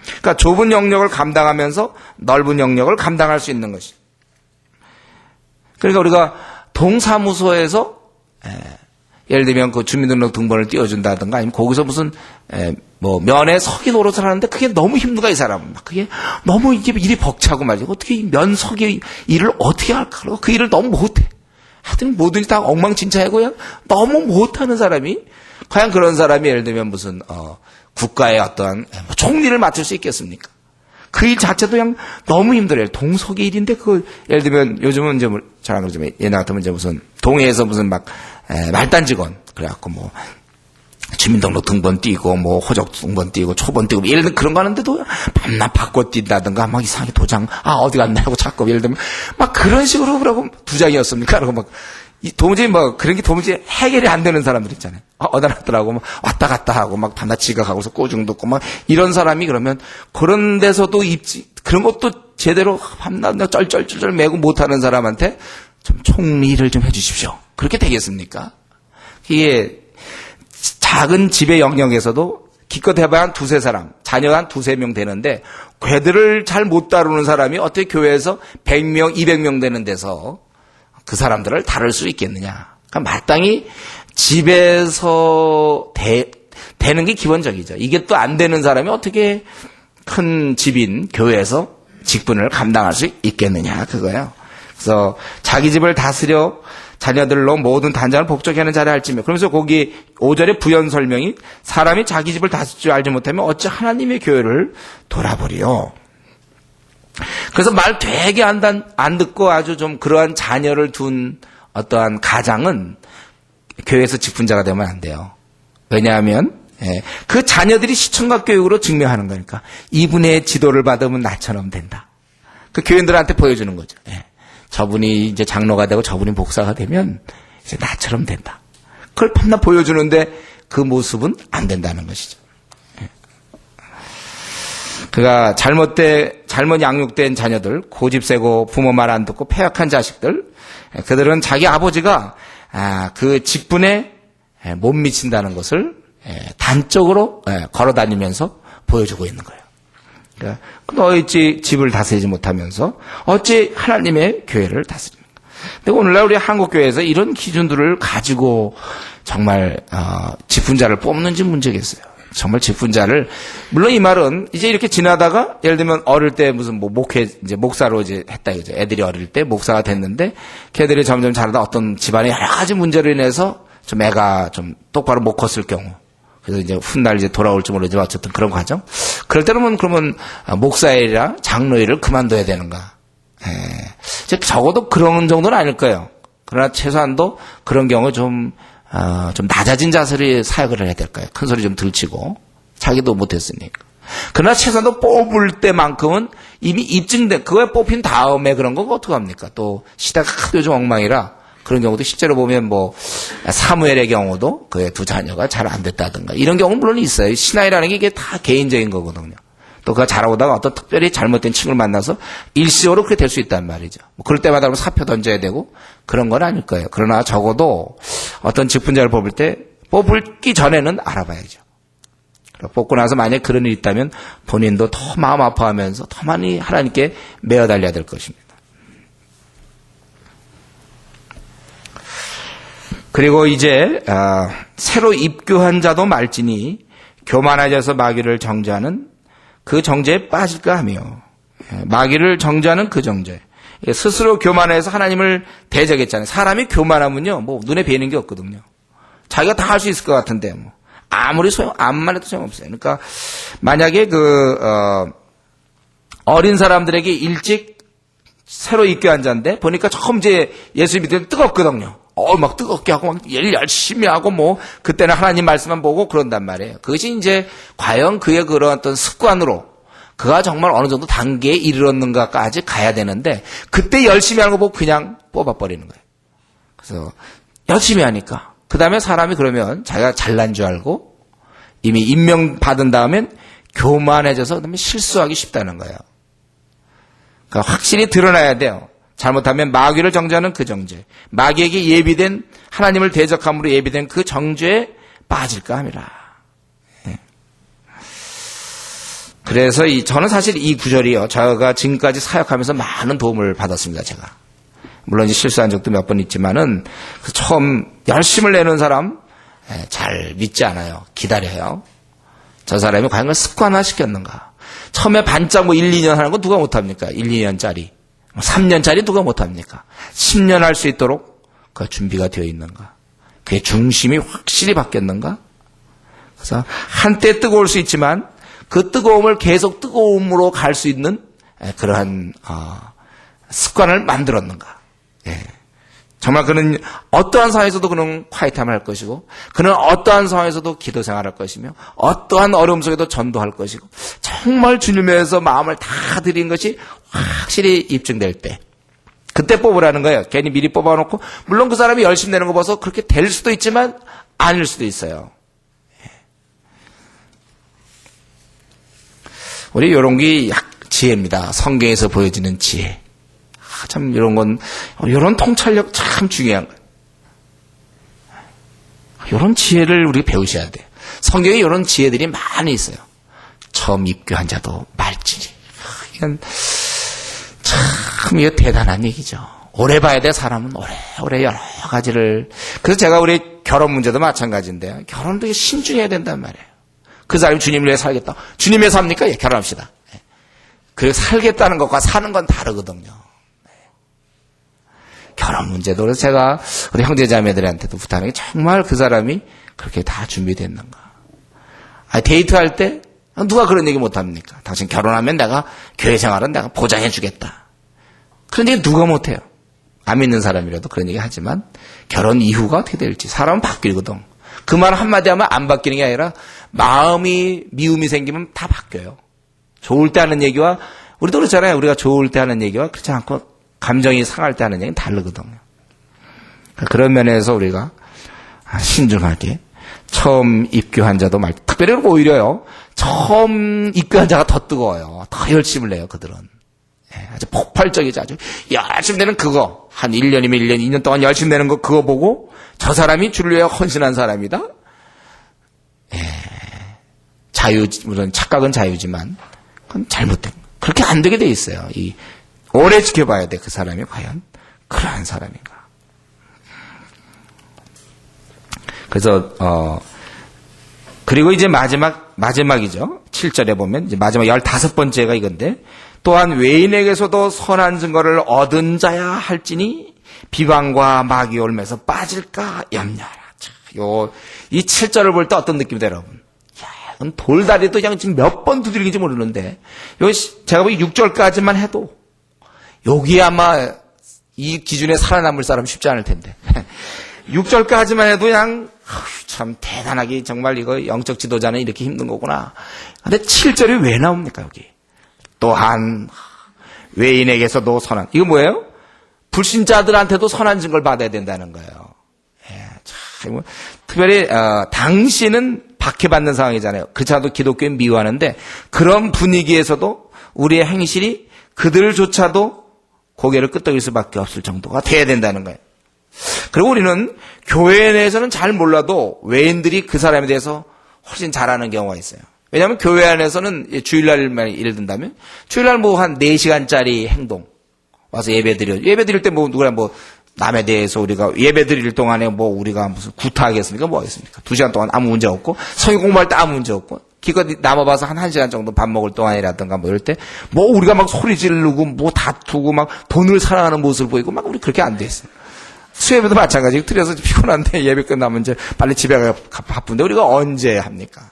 Speaker 1: 그러니까 좁은 영역을 감당하면서 넓은 영역을 감당할 수 있는 것이. 그러니까 우리가 동사무소에서 예를 들면 그 주민등록 등본을 띄워준다든가 아니면 거기서 무슨 뭐 면회 서기 노릇을 하는데 그게 너무 힘든가 이 사람은. 그게 너무 이게 일이 벅차고 말이야. 어떻게 이 면서기 일을 어떻게 할까? 그 일을 너무 못해. 하여튼 모든 게 다 엉망진창이고요. 너무 못하는 사람이 과연 그런 사람이 예를 들면 무슨 국가의 어떠한 총리를 맡을 수 있겠습니까? 그 일 자체도 그냥 너무 힘들어요. 동석의 일인데 그 예를 들면 요즘은 이제 저랑 그러지만 옛날 같으면 이제 무슨 동해에서 무슨 막 말단 직원 그래갖고 뭐 주민등록 등본 띄고 뭐 호적 등본 띄고 초본 띄고 예를 들면 그런 거 하는데도 밤낮 바꿔 뛴다든가 막 이상하게 도장 어디 갔나 하고 자꾸 예를 들면 막 그런 식으로 그러고 두 장이었습니까? 그러고 막 도무지 뭐 그런 게 도무지 해결이 안 되는 사람들 있잖아요. 어디 갔더라고 막 왔다 갔다 하고 막 밤낮 지각하고서 꼬중 듣고 막 이런 사람이 그러면 그런 데서도 입지 그런 것도 제대로 밤낮 쩔쩔쩔 매고 못하는 사람한테 좀 총리를 좀 해주십시오. 그렇게 되겠습니까? 이게 작은 집의 영역에서도 기껏 해봐야 한 두세 사람, 자녀가 한 두세 명 되는데 걔들을 잘 못 다루는 사람이 어떻게 교회에서 100명, 200명 되는 데서 그 사람들을 다룰 수 있겠느냐. 그러니까 마땅히 집에서 되는 게 기본적이죠. 이게 또 안 되는 사람이 어떻게 큰 집인 교회에서 직분을 감당할 수 있겠느냐 그거예요. 그래서 자기 집을 다스려 자녀들로 모든 단장을 복종케 하는 자를 할지며 그러면서 거기 5절의 부연 설명이 사람이 자기 집을 다스릴 줄 알지 못하면 어찌 하나님의 교회를 돌아보리요. 그래서 말 되게 안 듣고 아주 좀 그러한 자녀를 둔 어떠한 가장은 교회에서 직분자가 되면 안 돼요. 왜냐하면 그 자녀들이 시청각 교육으로 증명하는 거니까 이분의 지도를 받으면 나처럼 된다. 그 교인들한테 보여주는 거죠. 저분이 이제 장로가 되고 저분이 목사가 되면 이제 나처럼 된다. 그걸 밤낮 보여주는데 그 모습은 안 된다는 것이죠. 그가 잘못 양육된 자녀들, 고집세고 부모 말 안 듣고 패역한 자식들, 그들은 자기 아버지가 그 직분에 못 미친다는 것을 단적으로 걸어다니면서 보여주고 있는 거예요. 그러니까 너희 집을 다스리지 못하면서 어찌 하나님의 교회를 다스립니까? 근데 오늘날 우리 한국교회에서 이런 기준들을 가지고 정말 직분자를 뽑는지 문제겠어요. 정말 직분자를 물론 이 말은 이제 이렇게 지나다가 예를 들면 어릴 때 무슨 뭐 목사로 이제 했다 이거죠. 애들이 어릴 때 목사가 됐는데 걔들이 점점 자라다 어떤 집안의 여러 가지 문제로 인해서 좀 애가 좀 똑바로 못 컸을 경우 그래서 이제 훗날 이제 돌아올지 모르지만 어쨌든 그런 과정. 그럴 때는 그러면 목사의 일이나 장로 일을 그만둬야 되는가? 적어도 그런 정도는 아닐 거예요. 그러나 최소한도 그런 경우 좀 낮아진 자세로 사역을 해야 될 거예요. 큰 소리 좀 들치고 자기도 못했으니까. 그러나 최소한도 뽑을 때만큼은 이미 입증된 그거에 뽑힌 다음에 그런 거 어떡합니까? 또 시대가 하도 요즘 엉망이라 그런 경우도 실제로 보면 뭐 사무엘의 경우도 그의 두 자녀가 잘 안 됐다든가 이런 경우는 물론 있어요. 신앙이라는 게 이게 다 개인적인 거거든요. 또 그가 자라오다가 어떤 특별히 잘못된 친구를 만나서 일시적으로 그렇게 될 수 있단 말이죠. 뭐 그럴 때마다 사표 던져야 되고 그런 건 아닐 거예요. 그러나 적어도 어떤 직분자를 뽑기 전에는 알아봐야죠. 뽑고 나서 만약에 그런 일이 있다면 본인도 더 마음 아파하면서 더 많이 하나님께 매어 달려야 될 것입니다. 그리고 이제 새로 입교한 자도 말지니 교만해져서 마귀를 정죄하는 그 정죄에 빠질까 하며 마귀를 정죄하는 그 정죄 스스로 교만해서 하나님을 대적했잖아요. 사람이 교만하면요 뭐 눈에 뵈는 게 없거든요. 자기가 다 할 수 있을 것 같은데 뭐 아무리 암만 해도 소용없어요. 그러니까 만약에 어린 사람들에게 일찍 새로 입교한 자인데 보니까 처음 이제 예수 믿을 때 뜨겁거든요. 막 뜨겁게 하고 막 일 열심히 하고 뭐 그때는 하나님 말씀만 보고 그런단 말이에요. 그것이 이제 과연 그의 그런 어떤 습관으로 그가 정말 어느 정도 단계에 이르렀는가까지 가야 되는데 그때 열심히 하는 거 보고 그냥 뽑아버리는 거예요. 그래서 열심히 하니까 그 다음에 사람이 그러면 자기가 잘난 줄 알고 이미 임명받은 다음엔 교만해져서 그다음에 실수하기 쉽다는 거예요. 그러니까 확실히 드러나야 돼요. 잘못하면 마귀를 정죄하는 그 정죄, 마귀에게 예비된 하나님을 대적함으로 예비된 그 정죄에 빠질까 함이라. 그래서 저는 사실 이 구절이요, 제가 지금까지 사역하면서 많은 도움을 받았습니다. 제가 물론 이제 실수한 적도 몇 번 있지만은 처음 열심을 내는 사람 잘 믿지 않아요. 기다려요. 저 사람이 과연 그걸 습관화 시켰는가. 처음에 반짝 뭐 1, 2년 하는 거 누가 못합니까? 1, 2년짜리. 3년짜리 누가 못합니까? 10년 할 수 있도록 그 준비가 되어 있는가. 그의 중심이 확실히 바뀌었는가. 그래서 한때 뜨거울 수 있지만 그 뜨거움을 계속 뜨거움으로 갈 수 있는 그러한 습관을 만들었는가. 예. 정말 그는 어떠한 상황에서도 그는 콰이트함을 할 것이고 그는 어떠한 상황에서도 기도 생활할 것이며 어떠한 어려움 속에도 전도할 것이고 정말 주님에서 마음을 다 드린 것이 확실히 입증될 때 그때 뽑으라는 거예요. 괜히 미리 뽑아놓고 물론 그 사람이 열심히 내는 거 봐서 그렇게 될 수도 있지만 아닐 수도 있어요. 우리 이런 게 지혜입니다. 성경에서 보여지는 지혜. 참 이런 통찰력 참 중요한 거예요. 이런 지혜를 우리가 배우셔야 돼요. 성경에 이런 지혜들이 많이 있어요. 처음 입교한 자도 말지니. 이건 참 이거 대단한 얘기죠. 오래 봐야 돼 사람은 오래 여러 가지를. 그래서 제가 우리 결혼 문제도 마찬가지인데요. 결혼도 신중해야 된단 말이에요. 그 사람이 주님을 위해 살겠다. 주님 위해 삽니까? 예, 결혼합시다. 그 살겠다는 것과 사는 건 다르거든요. 결혼 문제도 그래서 제가 우리 형제자매들한테도 부탁하는 게 정말 그 사람이 그렇게 다 준비됐는가. 데이트할 때 누가 그런 얘기 못합니까? 당신 결혼하면 내가 교회 생활은 내가 보장해 주겠다. 그런 얘기 누가 못해요. 안 믿는 사람이라도 그런 얘기 하지만 결혼 이후가 어떻게 될지 사람은 바뀌거든. 그 말 한마디 하면 안 바뀌는 게 아니라 마음이 미움이 생기면 다 바뀌어요. 좋을 때 하는 얘기와 우리도 그렇잖아요. 우리가 좋을 때 하는 얘기와 그렇지 않고 감정이 상할 때 하는 얘기는 다르거든요. 그런 면에서 우리가 신중하게 처음 입교한 자도 특별히 오히려요. 처음 입교한 자가 더 뜨거워요. 더 열심을 내요. 그들은. 아주 폭발적이죠. 아주 열심히 내는 그거. 한 1년이면 1년, 2년 동안 열심히 내는 거 그거 보고 저 사람이 주를 위해 헌신한 사람이다. 물론 착각은 자유지만 그건 잘못된 거. 그렇게 안 되게 돼 있어요. 오래 지켜봐야 돼. 그 사람이 과연 그러한 사람인가. 그래서 그리고 이제 마지막이죠. 7절에 보면 이제 마지막 15번째가 이건데 또한 외인에게서도 선한 증거를 얻은 자야 할지니 비방과 마귀 올매서 빠질까 염려하라. 이 7절을 볼 때 어떤 느낌이 돼요, 여러분? 야, 돌다리도 그냥 지금 몇 번 두드리는지 모르는데 여기 제가 보기 6절까지만 해도 여기 아마 이 기준에 살아남을 사람 쉽지 않을 텐데 6절까지만 해도 그냥 참 대단하게 정말 이거 영적 지도자는 이렇게 힘든 거구나. 근데 7절이 왜 나옵니까 여기? 또한 외인에게서도 선한. 이거 뭐예요? 불신자들한테도 선한 증거를 받아야 된다는 거예요. 참, 특별히 당신은 박해받는 상황이잖아요. 그렇지 않아도 기독교인 미워하는데 그런 분위기에서도 우리의 행실이 그들조차도 고개를 끄덕일 수밖에 없을 정도가 돼야 된다는 거예요. 그리고 우리는 교회 내에서는 잘 몰라도 외인들이 그 사람에 대해서 훨씬 잘 아는 경우가 있어요. 왜냐하면 교회 안에서는 주일날만 예를 든다면 주일날 뭐 한 4시간짜리 행동 와서 예배 드릴 때 뭐 누구나 뭐 남에 대해서 우리가 예배 드릴 동안에 뭐 우리가 무슨 구타하겠습니까? 뭐 하겠습니까? 2시간 동안 아무 문제 없고 성경 공부할 때 아무 문제 없고 기껏 남아봐서 한 1시간 정도 밥 먹을 동안이라든가 뭐 이럴 때 뭐 우리가 막 소리 지르고 뭐 다투고 막 돈을 사랑하는 모습을 보이고 막 우리 그렇게 안 돼 있어요. 수예배도 마찬가지고 틀려서 피곤한데 예배 끝나면 이제 빨리 집에 가 바쁜데 우리가 언제 합니까?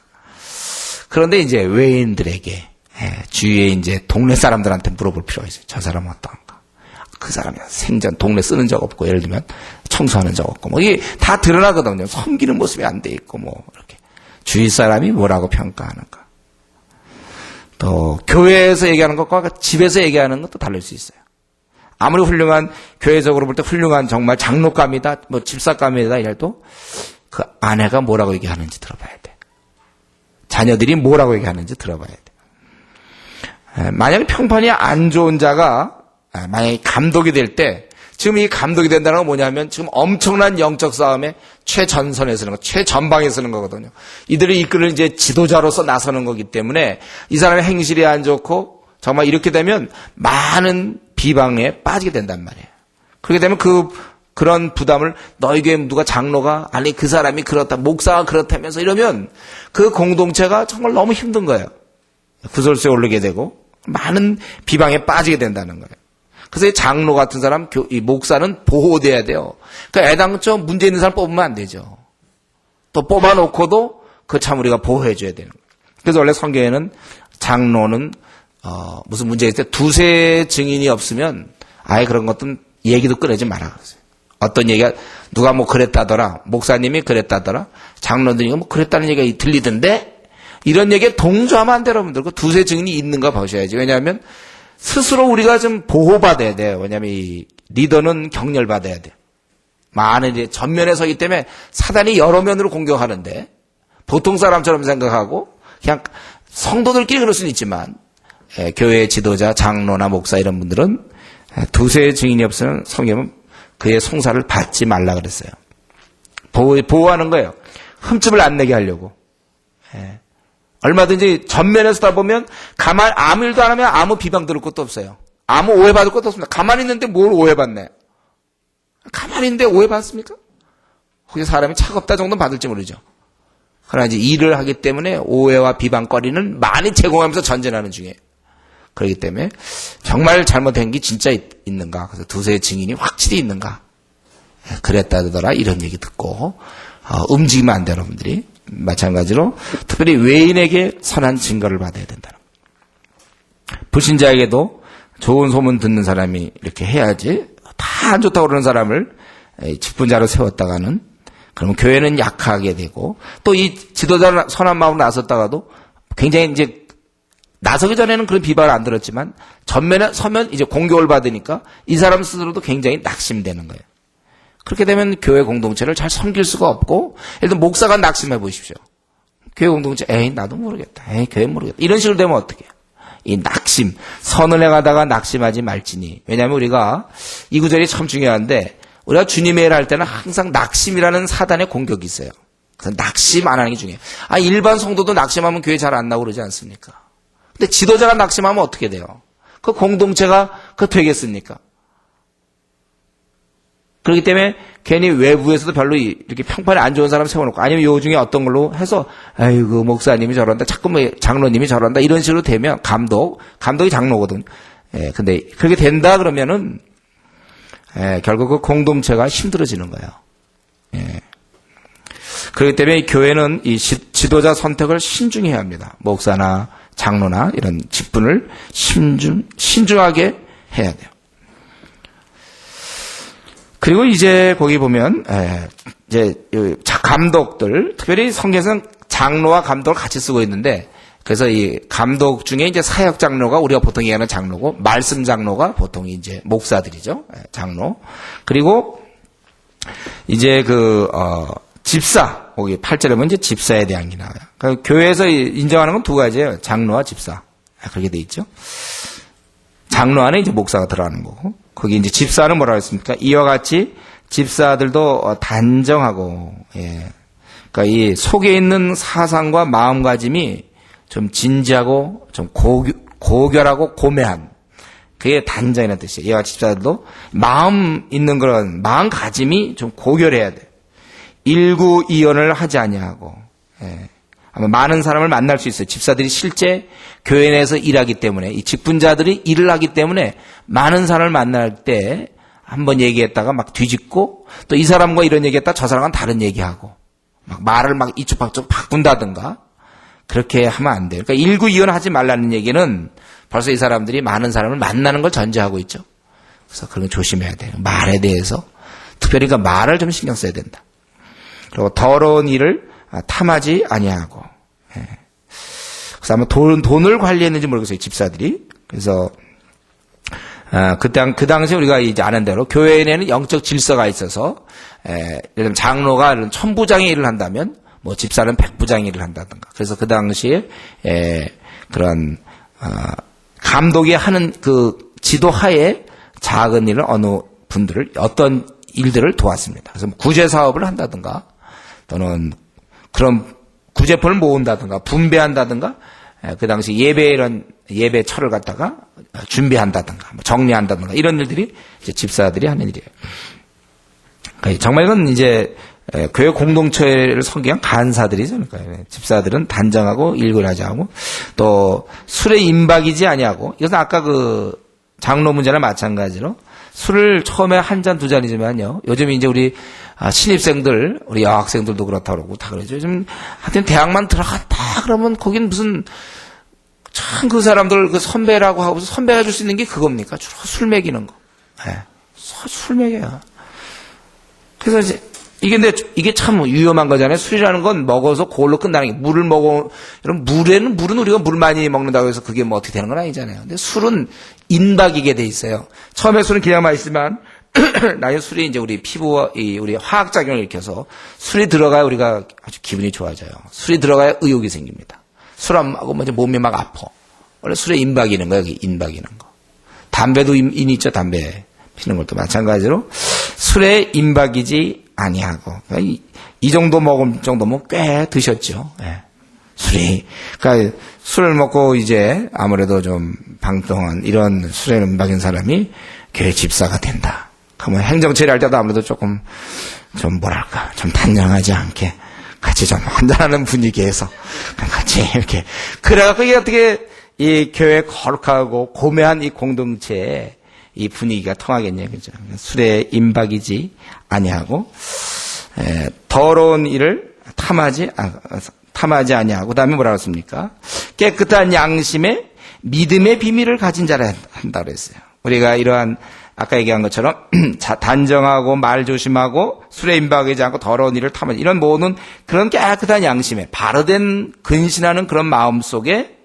Speaker 1: 그런데 이제 외인들에게 주위에 이제 동네 사람들한테 물어볼 필요가 있어요. 저 사람은 어떤가? 그 사람이 생전 동네 쓰는 적 없고 예를 들면 청소하는 적 없고 뭐 이게 다 드러나거든요. 섬기는 모습이 안 돼 있고 뭐 이렇게 주위 사람이 뭐라고 평가하는가? 또 교회에서 얘기하는 것과 집에서 얘기하는 것도 다를 수 있어요. 아무리 훌륭한 교회적으로 볼 때 훌륭한 정말 장로감이다, 뭐 집사감이다 이래도 그 아내가 뭐라고 얘기하는지 들어봐야 돼. 자녀들이 뭐라고 얘기하는지 들어봐야 돼. 만약에 평판이 안 좋은 자가 만약에 감독이 될 때 지금 이 감독이 된다는 건 뭐냐면 지금 엄청난 영적 싸움에 최전선에 서는 거, 최전방에 서는 거거든요. 이들을 이끌을 이제 지도자로서 나서는 거기 때문에 이 사람의 행실이 안 좋고 정말 이렇게 되면 많은 비방에 빠지게 된단 말이에요. 그렇게 되면 그런 부담을 너희 교회 누가 장로가 아니 그 사람이 그렇다 목사가 그렇다면서 이러면 그 공동체가 정말 너무 힘든 거예요. 구설수에 오르게 되고 많은 비방에 빠지게 된다는 거예요. 그래서 이 장로 같은 사람, 이 목사는 보호돼야 돼요. 그러니까 애당초 문제 있는 사람 뽑으면 안 되죠. 또 뽑아놓고도 그 참 우리가 보호해줘야 되는 거예요. 그래서 원래 성경에는 장로는 무슨 문제 있을 때 두세 증인이 없으면 아예 그런 것들은 얘기도 꺼내지 말아 그러세요. 어떤 얘기가 누가 뭐 그랬다더라, 목사님이 그랬다더라, 장로들이 뭐 그랬다는 얘기가 들리던데 이런 얘기에 동조하면 안 돼요, 여러분들. 그 두세 증인이 있는가 보셔야지. 왜냐하면 스스로 우리가 좀 보호받아야 돼요. 왜냐하면 이 리더는 격렬받아야 돼요. 많은 이제 전면에 서기 때문에 사단이 여러 면으로 공격하는데 보통 사람처럼 생각하고 그냥 성도들끼리 그럴 수는 있지만 교회 지도자, 장로나 목사 이런 분들은 두세 증인이 없으면 성경은 그의 송사를 받지 말라 그랬어요. 보호하는 거예요. 흠집을 안 내게 하려고. 얼마든지 전면에서 다 보면 아무 일도 안 하면 아무 비방 들을 것도 없어요. 아무 오해받을 것도 없습니다. 가만히 있는데 뭘 오해받네. 가만히 있는데 오해받습니까? 혹시 사람이 차갑다 정도는 받을지 모르죠. 그러나 이제 일을 하기 때문에 오해와 비방거리는 많이 제공하면서 전진하는 중이에요. 그렇기 때문에 정말 잘못된 게 진짜 있는가? 그래서 두세 증인이 확실히 있는가? 그랬다더라 이런 얘기 듣고 움직이면 안 돼요, 여러분들이. 마찬가지로 특별히 외인에게 선한 증거를 받아야 된다는 거예요. 불신자에게도 좋은 소문 듣는 사람이 이렇게 해야지 다 안 좋다고 그러는 사람을 직분자로 세웠다가는 그러면 교회는 약하게 되고 또 이 지도자 선한 마음으로 나섰다가도 굉장히 이제 나서기 전에는 그런 비방을 안 들었지만 전면에 서면 이제 공격을 받으니까 이 사람 스스로도 굉장히 낙심되는 거예요. 그렇게 되면 교회 공동체를 잘 섬길 수가 없고 예를 들어 목사가 낙심해 보십시오. 교회 공동체 에이 나도 모르겠다. 에이 교회 모르겠다. 이런 식으로 되면 어떻게 해요? 이 낙심, 선을 행하다가 낙심하지 말지니. 왜냐하면 우리가 이 구절이 참 중요한데 우리가 주님의 일을 할 때는 항상 낙심이라는 사단의 공격이 있어요. 그래서 낙심 안 하는 게 중요해요. 일반 성도도 낙심하면 교회 잘 안 나오고 그러지 않습니까? 근데 지도자가 낙심하면 어떻게 돼요? 그 공동체가 되겠습니까? 그렇기 때문에 괜히 외부에서도 별로 이렇게 평판이 안 좋은 사람 세워놓고 아니면 요 중에 어떤 걸로 해서 아이고 목사님이 저런다 자꾸 뭐 장로님이 저런다 이런 식으로 되면 감독이 장로거든요. 근데 그렇게 된다 그러면은 결국 그 공동체가 힘들어지는 거예요. 그렇기 때문에 교회는 이 지도자 선택을 신중히 해야 합니다. 목사나 장로나 이런 직분을 신중하게 해야 돼요. 그리고 이제 거기 보면 이제 감독들 특별히 성경에서는 장로와 감독을 같이 쓰고 있는데 그래서 이 감독 중에 이제 사역 장로가 우리가 보통 얘기하는 장로고 말씀 장로가 보통 이제 목사들이죠. 장로. 그리고 이제 집사 거기 8절에 보면 이제 집사에 대한 게 나와요. 그러니까 교회에서 인정하는 건 두 가지예요. 장로와 집사. 그렇게 돼 있죠. 장로 안에 이제 목사가 들어가는 거고 거기 이제 집사는 뭐라고 했습니까? 이와 같이 집사들도 단정하고 그러니까 이 속에 있는 사상과 마음가짐이 좀 진지하고 좀 고결하고 고매한 그게 단정이라는 뜻이에요. 이와 같이 집사들도 마음 있는 그런 마음가짐이 좀 고결해야 돼. 일구이연을 하지 아니하고 아마 많은 사람을 만날 수 있어요. 집사들이 실제 교회 내에서 일하기 때문에 이 직분자들이 일을 하기 때문에 많은 사람을 만날 때 한번 얘기했다가 막 뒤집고 또 이 사람과 이런 얘기했다 저 사람은 다른 얘기하고 막 말을 막 이쪽 저쪽 바꾼다든가 그렇게 하면 안 돼요. 그러니까 일구이연하지 말라는 얘기는 벌써 이 사람들이 많은 사람을 만나는 걸 전제하고 있죠. 그래서 그런 거 조심해야 돼요. 말에 대해서 특별히 그 말을 좀 신경 써야 된다. 그리고 더러운 일을 탐하지 아니하고. 그래서 아마 돈을 관리했는지 모르겠어요, 집사들이. 그래서 그 당시에 우리가 이제 아는 대로 교회 내에는 영적 질서가 있어서 예를 들면 장로가 이런 천부장의 일을 한다면 뭐 집사는 백부장의 일을 한다든가. 그래서 그 당시에 그런 감독이 하는 그 지도하에 작은 일을 어느 분들을 어떤 일들을 도왔습니다. 그래서 구제 사업을 한다든가 또는 그런 구제품을 모은다든가 분배한다든가 그 당시 이런 예배처를 갖다가 준비한다든가, 정리한다든가, 이런 일들이 이제 집사들이 하는 일이에요. 그러니까 정말 이건 이제 교회 공동체를 섬기는 간사들이죠. 그러니까 집사들은 단정하고 일관하지 않고 또 술에 임박이지 아니하고, 이것은 아까 그 장로 문제나 마찬가지로 술을 처음에 한 잔 두 잔이지만요. 요즘 이제 우리 신입생들, 우리 여학생들도 그렇다고 그러고 다 그러죠. 요즘 하여튼 대학만 들어갔다 그러면 거긴 무슨 참 그 사람들 그 선배라고 하고 선배가 줄 수 있는 게 그겁니까? 주로 술 먹이는 거. 네. 술 먹여요. 그래서 이제 이게 참 위험한 거잖아요. 술이라는 건 먹어서 그걸로 끝나는 게, 물을 먹어, 여러분, 물은 우리가 물 많이 먹는다고 해서 그게 뭐 어떻게 되는 건 아니잖아요. 근데 술은 인박이게 돼 있어요. 처음에 술은 그냥 맛있지만, 나중에 술이 이제 우리 피부와 우리 화학작용을 일으켜서 술이 들어가야 우리가 아주 기분이 좋아져요. 술이 들어가야 의욕이 생깁니다. 술 안 먹으면 이제 몸이 막 아파. 원래 술에 인박이는 거예요, 여기 인박이는 거. 담배도 인이 있죠, 담배 피는 것도 마찬가지로. 술에 임박이지 아니하고, 그러니까 이 정도 먹을 정도면 꽤 드셨죠. 예. 술이, 그러니까 술을 먹고 이제 아무래도 좀 방통한 이런 술에 임박인 사람이 교회 집사가 된다. 그러면 행정처리 할 때도 아무래도 조금 좀 뭐랄까 좀 단정하지 않게 같이 좀 한잔하는 분위기에서 같이 이렇게, 그래갖고 이게 어떻게 이 교회 거룩하고 고매한 이 공동체에 이 분위기가 통하겠냐, 그죠? 술에 임박이지 아니하고, 더러운 일을 탐하지 아니하고, 그다음에 뭐라고 했습니까? 깨끗한 양심에 믿음의 비밀을 가진 자라 한다고 그랬어요. 우리가 이러한 아까 얘기한 것처럼 단정하고 말 조심하고 술에 임박이지 않고 더러운 일을 탐하지, 이런 모든 그런 깨끗한 양심에 바로된 근신하는 그런 마음 속에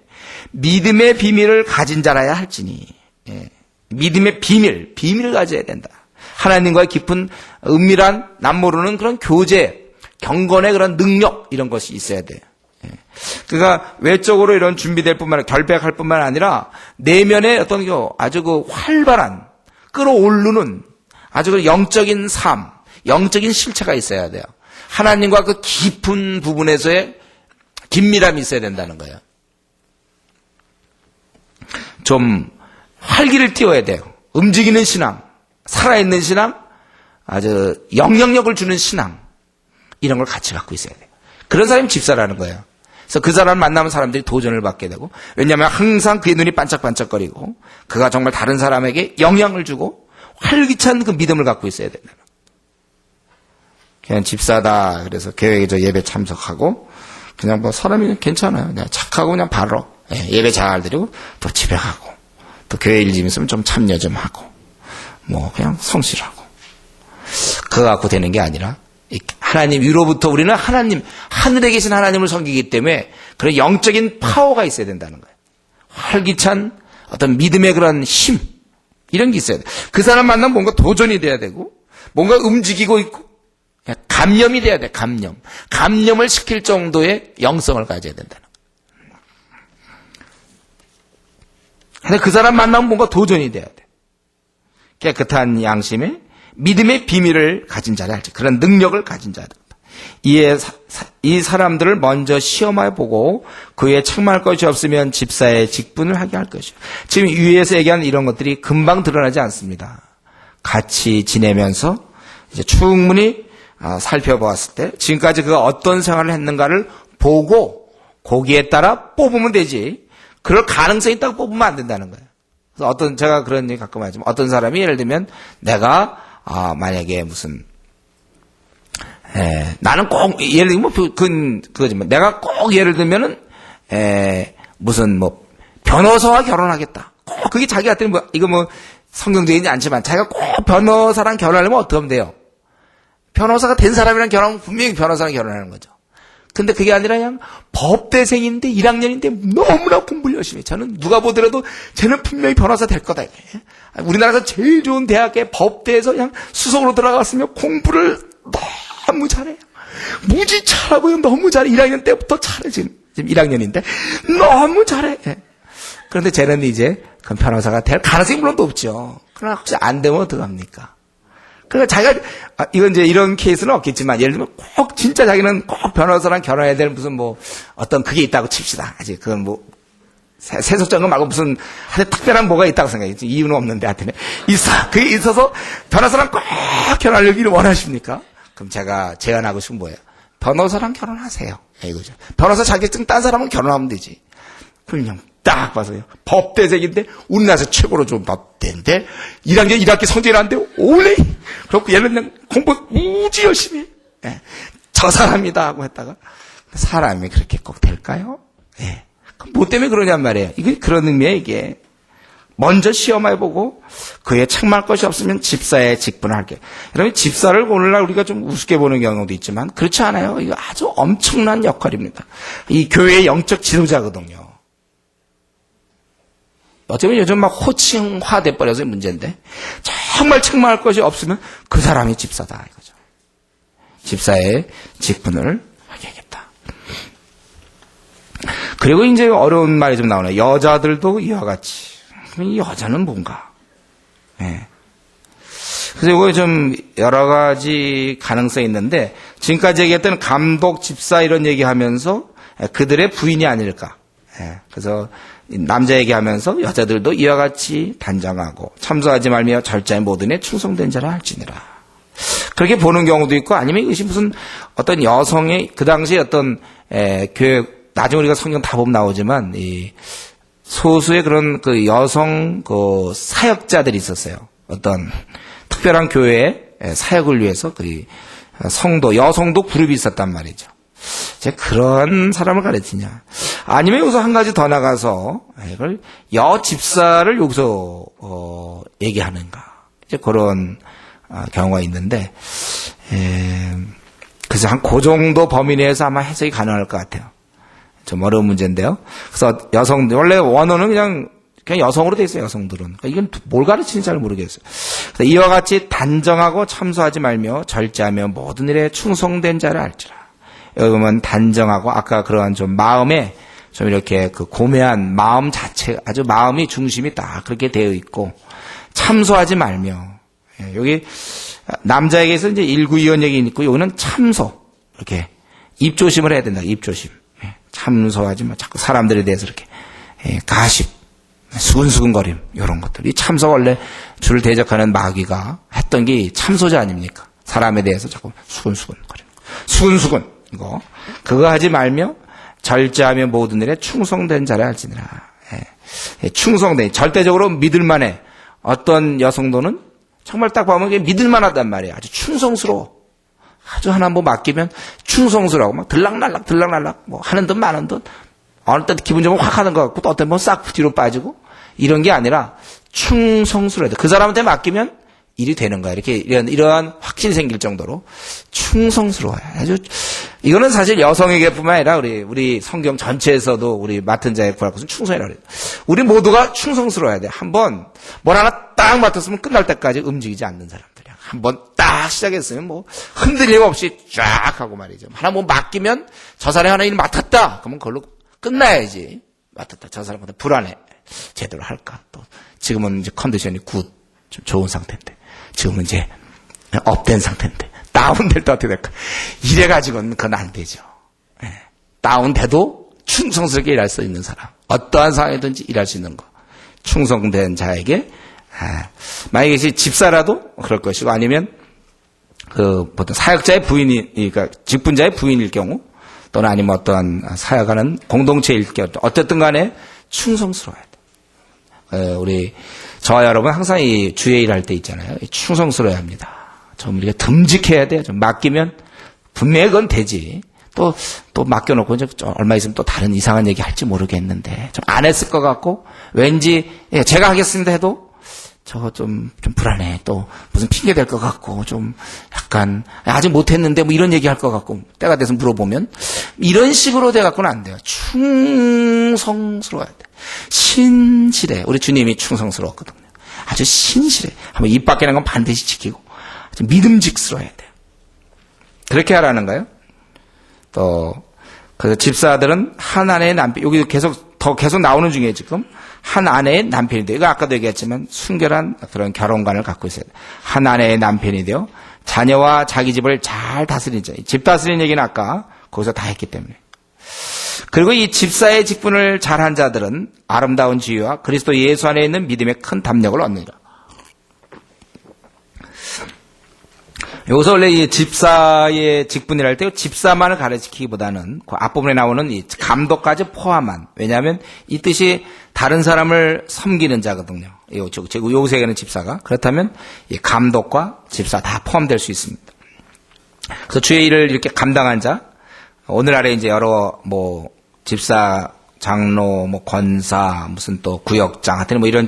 Speaker 1: 믿음의 비밀을 가진 자라야 할지니. 예. 믿음의 비밀을 가져야 된다. 하나님과의 깊은 은밀한 남모르는 그런 교제, 경건의 그런 능력, 이런 것이 있어야 돼요. 그러니까 외적으로 이런 준비될 뿐만 아니라 결백할 뿐만 아니라 내면에 어떤 아주 그 활발한 끌어오르는 아주 그 영적인 삶, 영적인 실체가 있어야 돼요. 하나님과 그 깊은 부분에서의 긴밀함이 있어야 된다는 거예요. 좀 활기를 띄워야 돼요. 움직이는 신앙, 살아있는 신앙, 아주 영향력을 주는 신앙, 이런 걸 같이 갖고 있어야 돼요. 그런 사람이 집사라는 거예요. 그래서 그 사람을 만나면 사람들이 도전을 받게 되고, 왜냐하면 항상 그의 눈이 반짝반짝거리고 그가 정말 다른 사람에게 영향을 주고 활기찬 그 믿음을 갖고 있어야 된다는 거예요. 그냥 집사다 그래서 교회에 예배 참석하고 그냥 뭐 사람이 괜찮아요. 그냥 착하고 그냥 바로 예배 잘 드리고 또 집에 가고 또 교회 일 좀 있으면 좀 참여 좀 하고 뭐 그냥 성실하고, 그거 갖고 되는 게 아니라 하나님 위로부터 우리는 하늘에 계신 하나님을 섬기기 때문에 그런 영적인 파워가 있어야 된다는 거예요. 활기찬 어떤 믿음의 그런 힘, 이런 게 있어야 돼요. 그 사람 만나면 뭔가 도전이 돼야 되고 뭔가 움직이고 있고 감염이 돼야 돼. 감염을 시킬 정도의 영성을 가져야 된다는 거예요. 근데 그 사람 만나면 뭔가 도전이 돼야 돼. 깨끗한 양심에 믿음의 비밀을 가진 자라 할지, 그런 능력을 가진 자다. 이 사람들을 먼저 시험해 보고 그에 책망할 것이 없으면 집사의 직분을 하게 할 것이요. 지금 위에서 얘기하는 이런 것들이 금방 드러나지 않습니다. 같이 지내면서 이제 충분히 살펴보았을 때 지금까지 그가 어떤 생활을 했는가를 보고 거기에 따라 뽑으면 되지, 그럴 가능성이 있다고 뽑으면 안 된다는 거예요. 그래서 제가 그런 얘기 가끔 하지만 어떤 사람이 예를 들면 내가 만약에 무슨 나는 꼭 예를 들면 그거지만 내가 꼭 예를 들면은 무슨 뭐 변호사와 결혼하겠다. 꼭 그게 자기한테 이거 뭐 성경적이지 않지만 자기가 꼭 변호사랑 결혼하려면 어떻게 하면 돼요? 변호사가 된 사람이랑 결혼하면 분명히 변호사랑 결혼하는 거죠. 근데 그게 아니라 그냥 법대생인데 1학년인데 너무나 공부를 열심히 해. 저는 누가 보더라도 쟤는 분명히 변호사 될 거다. 우리나라에서 제일 좋은 대학에 법대에서 그냥 수석으로 들어갔으면 공부를 너무 잘해요. 무지 잘하고요. 너무 잘해. 1학년 때부터 잘해. 지금 1학년인데 너무 잘해. 그런데 쟤는 이제 그 변호사가 될 가능성이 물론 높죠. 그러나 혹시 안 되면 어떡합니까? 그러니까 자기가, 이건 이제 이런 케이스는 없겠지만, 예를 들면 꼭 진짜 자기는 꼭 변호사랑 결혼해야 될 무슨 뭐, 어떤 그게 있다고 칩시다. 아직 그건 뭐, 세속적인 거 말고 무슨 하여튼 특별한 뭐가 있다고 생각했지. 이유는 없는데 하여튼 그게 있어서 변호사랑 꼭 결혼하기를 원하십니까? 그럼 제가 제안하고 싶은 뭐예요? 변호사랑 결혼하세요. 이거죠. 변호사 자격증 딴 사람은 결혼하면 되지. 그냥 딱 봐서요. 법대생인데 우리나라에서 최고로 좋은 법대인데 1학기 성적이 안 돼. 올레. 그렇고 얘는 그냥 공부 무지 열심히 해. 저 사람이다 하고 했다가 사람이 그렇게 꼭 될까요? 예. 그럼 뭐 때문에 그러냔 말이에요. 이게 그런 의미에 이게 먼저 시험해보고 그에 책망할 것이 없으면 집사의 직분을 할게. 여러분 집사를 오늘날 우리가 좀 우습게 보는 경우도 있지만 그렇지 않아요. 이거 아주 엄청난 역할입니다. 이 교회의 영적 지도자거든요. 어쩌면 요즘 막 호칭화돼 버려서 문제인데 정말 책망할 것이 없으면 그 사람이 집사다 이거죠. 집사의 직분을 하게 하겠다. 그리고 이제 어려운 말이 좀 나오네요. 여자들도 이와 같이. 이 여자는 뭔가? 네. 그래서 이거 좀 여러 가지 가능성이 있는데 지금까지 얘기했던 감독, 집사 이런 얘기하면서 그들의 부인이 아닐까. 네. 그래서 남자 얘기하면서 여자들도 이와 같이 단정하고 참소하지 말며 절자의 모든 에 충성된 자라 할지니라. 그렇게 보는 경우도 있고 아니면 이것이 무슨 어떤 여성의 그 당시에 어떤 교회 나중에 우리가 성경 다 보면 나오지만 이 소수의 그런 그 여성 그 사역자들이 있었어요. 어떤 특별한 교회의 사역을 위해서 그 성도 여성도 그룹이 있었단 말이죠. 이제 그런 사람을 가르치냐? 아니면 여기서 한 가지 더 나가서 이걸 여집사를 여기서 얘기하는가? 이제 그런 경우가 있는데 그래서 한 그 정도 범위 내에서 아마 해석이 가능할 것 같아요. 좀 어려운 문제인데요. 그래서 여성들 원래 원어는 그냥 여성으로 돼 있어요. 여성들은. 그러니까 이건 뭘 가르치는지 잘 모르겠어요. 그래서 이와 같이 단정하고 참소하지 말며 절제하며 모든 일에 충성된 자를 알지라. 여기 보면 단정하고 아까 그러한 좀 마음에 좀 이렇게 그 고매한 마음 자체 아주 마음이 중심이 딱 그렇게 되어 있고 참소하지 말며 여기 남자에게서 이제 일구이언 얘기 있고 여기는 참소 이렇게 입조심을 해야 된다. 입조심. 참소하지 마. 자꾸 사람들에 대해서 이렇게 가십, 수근수근거림 이런 것들. 이 참소 원래 주를 대적하는 마귀가 했던 게 참소자 아닙니까? 사람에 대해서 자꾸 수근수근거림. 수근수근 이거 그거 하지 말며 절제하며 모든 일에 충성된 자라 할지니라. 충성된 절대적으로 믿을만해. 어떤 여성도는 정말 딱 보면 이게 믿을만하단 말이에요. 아주 충성스러워. 아주 하나 뭐 맡기면 충성스러워. 막 들락날락 뭐 하는 듯 마는 듯 어느 때 기분 좋으면 확 하는 것 같고 또 어떤 번 싹 뒤로 빠지고 이런 게 아니라 충성스러워야 돼. 그 사람한테 맡기면 일이 되는 거야. 이렇게 이러한 확신이 생길 정도로 충성스러워요. 아주 이거는 사실 여성에게뿐만 아니라 우리 성경 전체에서도 우리 맡은 자에 구할 것은 충성이라고 그래요. 우리 모두가 충성스러워야 돼. 한번 뭘 하나 딱 맡았으면 끝날 때까지 움직이지 않는 사람들이야. 한번 딱 시작했으면 뭐 흔들림 없이 쫙 하고 말이죠. 하나 뭐 맡기면 저 사람이 하나 일 맡았다. 그러면 그걸로 끝나야지. 맡았다. 저 사람한테 불안해. 제대로 할까? 또 지금은 이제 컨디션이 좀 좋은 상태인데 지금은 이제 업된 상태인데 다운될 때 어떻게 될까? 이래가지고는 그건 안 되죠. 다운돼도 충성스럽게 일할 수 있는 사람. 어떠한 상황이든지 일할 수 있는 거. 충성된 자에게 만약에 집사라도 그럴 것이고 아니면 그 보통 사역자의 부인이 그러니까 직분자의 부인일 경우 또는 아니면 어떠한 사역하는 공동체일 경우 어쨌든 간에 충성스러워야 돼. 우리 저와 여러분 항상 이 주의 일할 때 있잖아요. 충성스러워야 합니다. 좀 이렇게 듬직해야 돼요. 좀 맡기면 분명히 그건 되지. 또 맡겨놓고 이제 얼마 있으면 또 다른 이상한 얘기 할지 모르겠는데 좀 안 했을 것 같고 왠지 제가 하겠습니다 해도 저거 좀 불안해. 또 무슨 핑계 될 것 같고 좀 약간 아직 못했는데 뭐 이런 얘기 할 것 같고 때가 돼서 물어보면 이런 식으로 돼갖고는 안 돼요. 충성스러워야 돼. 신실해. 우리 주님이 충성스러웠거든요. 아주 신실해. 한번 입 밖에 건 반드시 지키고 아주 믿음직스러워야 돼요. 그렇게 하라는 거예요. 또 그래서 집사들은 한 아내의 남편 여기 계속 나오는 중에 지금 한 아내의 남편이 돼요. 이거 아까도 얘기했지만 순결한 그런 결혼관을 갖고 있어야 돼요. 한 아내의 남편이 돼요. 자녀와 자기 집을 잘 다스리죠. 집 다스리는 얘기는 아까 거기서 다 했기 때문에. 그리고 이 집사의 직분을 잘한 자들은 아름다운 지위와 그리스도 예수 안에 있는 믿음의 큰 담력을 얻느니라. 여기서 원래 이 집사의 직분이랄 때 집사만을 가르치기보다는 그 앞부분에 나오는 이 감독까지 포함한, 왜냐하면 이 뜻이 다른 사람을 섬기는 자거든요. 요새에는 집사가. 그렇다면 이 감독과 집사 다 포함될 수 있습니다. 그래서 주의 일을 이렇게 감당한 자, 오늘날에 이제 여러 집사, 장로, 권사, 무슨 또 구역장, 하여튼 이런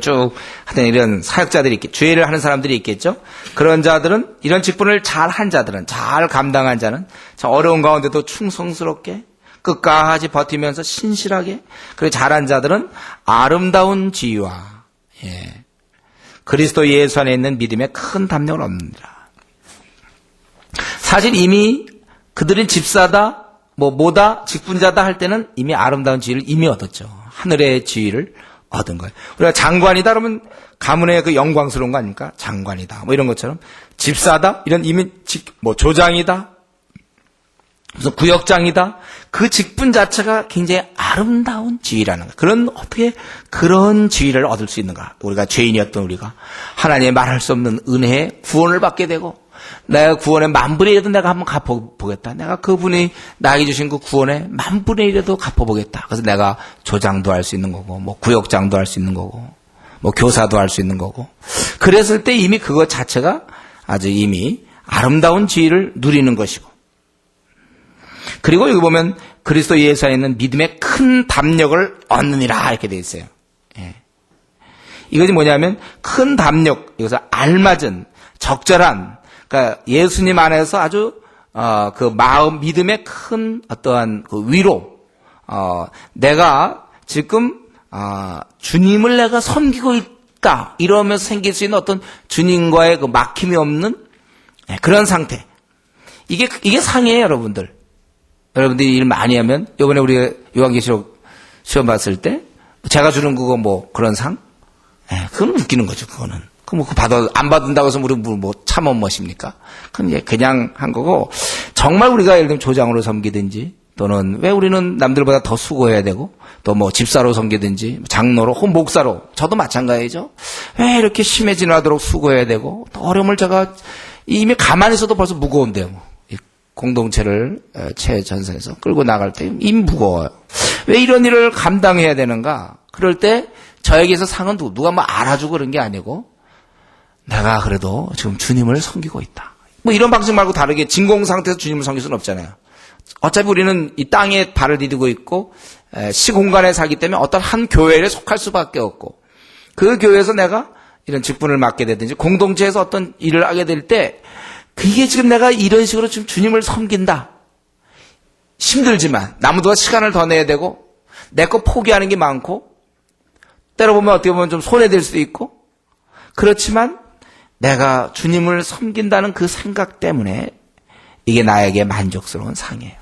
Speaker 1: 하여튼 이런 사역자들이 주의 일을 하는 사람들이 있겠죠? 그런 자들은, 이런 직분을 잘 한 자들은, 잘 감당한 자는, 참 어려운 가운데도 충성스럽게, 끝까지 버티면서 신실하게, 그리고 잘한 자들은 아름다운 지위와, 그리스도 예수 안에 있는 믿음의 큰 담력을 얻는다. 사실 이미 그들은 집사다, 뭐다, 직분자다 할 때는 이미 아름다운 지위를 이미 얻었죠. 하늘의 지위를 얻은 거예요. 우리가 장관이다 그러면 가문의 그 영광스러운 거 아닙니까? 장관이다. 이런 것처럼 집사다, 이런 이미 조장이다, 무슨 구역장이다. 그 직분 자체가 굉장히 아름다운 지위라는 거예요. 어떻게 그런 지위를 얻을 수 있는가? 우리가 죄인이었던 우리가 하나님의 말할 수 없는 은혜에 구원을 받게 되고, 내가 구원의 10,000분의 1이라도 내가 한번 갚아보겠다. 내가 그분이 나에게 주신 그 구원의 10,000분의 1이라도 갚아보겠다. 그래서 내가 조장도 할 수 있는 거고, 구역장도 할 수 있는 거고, 교사도 할 수 있는 거고. 그랬을 때 이미 그것 자체가 아주 이미 아름다운 지위를 누리는 것이고. 그리고 여기 보면 그리스도 예수 안에 있는 믿음의 큰 담력을 얻느니라 이렇게 돼 있어요. 이것이 뭐냐면 큰 담력, 여기서 알맞은, 적절한, 그러니까 예수님 안에서 아주 그 마음, 믿음의 큰 어떠한 그 위로, 내가 지금 주님을 내가 섬기고 있다 이러면서 생길 수 있는 어떤 주님과의 그 막힘이 없는 그런 상태. 이게 상이에요, 여러분들. 여러분들이 일 많이 하면, 이번에 우리 요한계시록 시험 봤을 때 제가 주는 그거 그런 상? 그건 웃기는 거죠, 그거는. 안 받는다고 해서 우리 참은 것입니까? 그냥 한 거고, 정말 우리가 예를 들면 조장으로 섬기든지, 또는 왜 우리는 남들보다 더 수고해야 되고, 또 집사로 섬기든지, 장로로, 혹은 목사로, 저도 마찬가지죠. 왜 이렇게 심해지나도록 수고해야 되고, 또 어려움을 제가 이미 가만히 있어도 벌써 무거운데요. 공동체를 최전선에서 끌고 나갈 때 이미 무거워요. 왜 이런 일을 감당해야 되는가? 그럴 때 저에게서 상은 누가 알아주고 그런 게 아니고, 내가 그래도 지금 주님을 섬기고 있다. 이런 방식 말고 다르게 진공 상태에서 주님을 섬길 수는 없잖아요. 어차피 우리는 이 땅에 발을 디디고 있고 시공간에 살기 때문에 어떤 한 교회에 속할 수밖에 없고, 그 교회에서 내가 이런 직분을 맡게 되든지 공동체에서 어떤 일을 하게 될 때, 그게 지금 내가 이런 식으로 지금 주님을 섬긴다. 힘들지만 남보다 시간을 더 내야 되고, 내 거 포기하는 게 많고, 때로 보면 어떻게 보면 좀 손해될 수도 있고, 그렇지만 내가 주님을 섬긴다는 그 생각 때문에 이게 나에게 만족스러운 상이에요.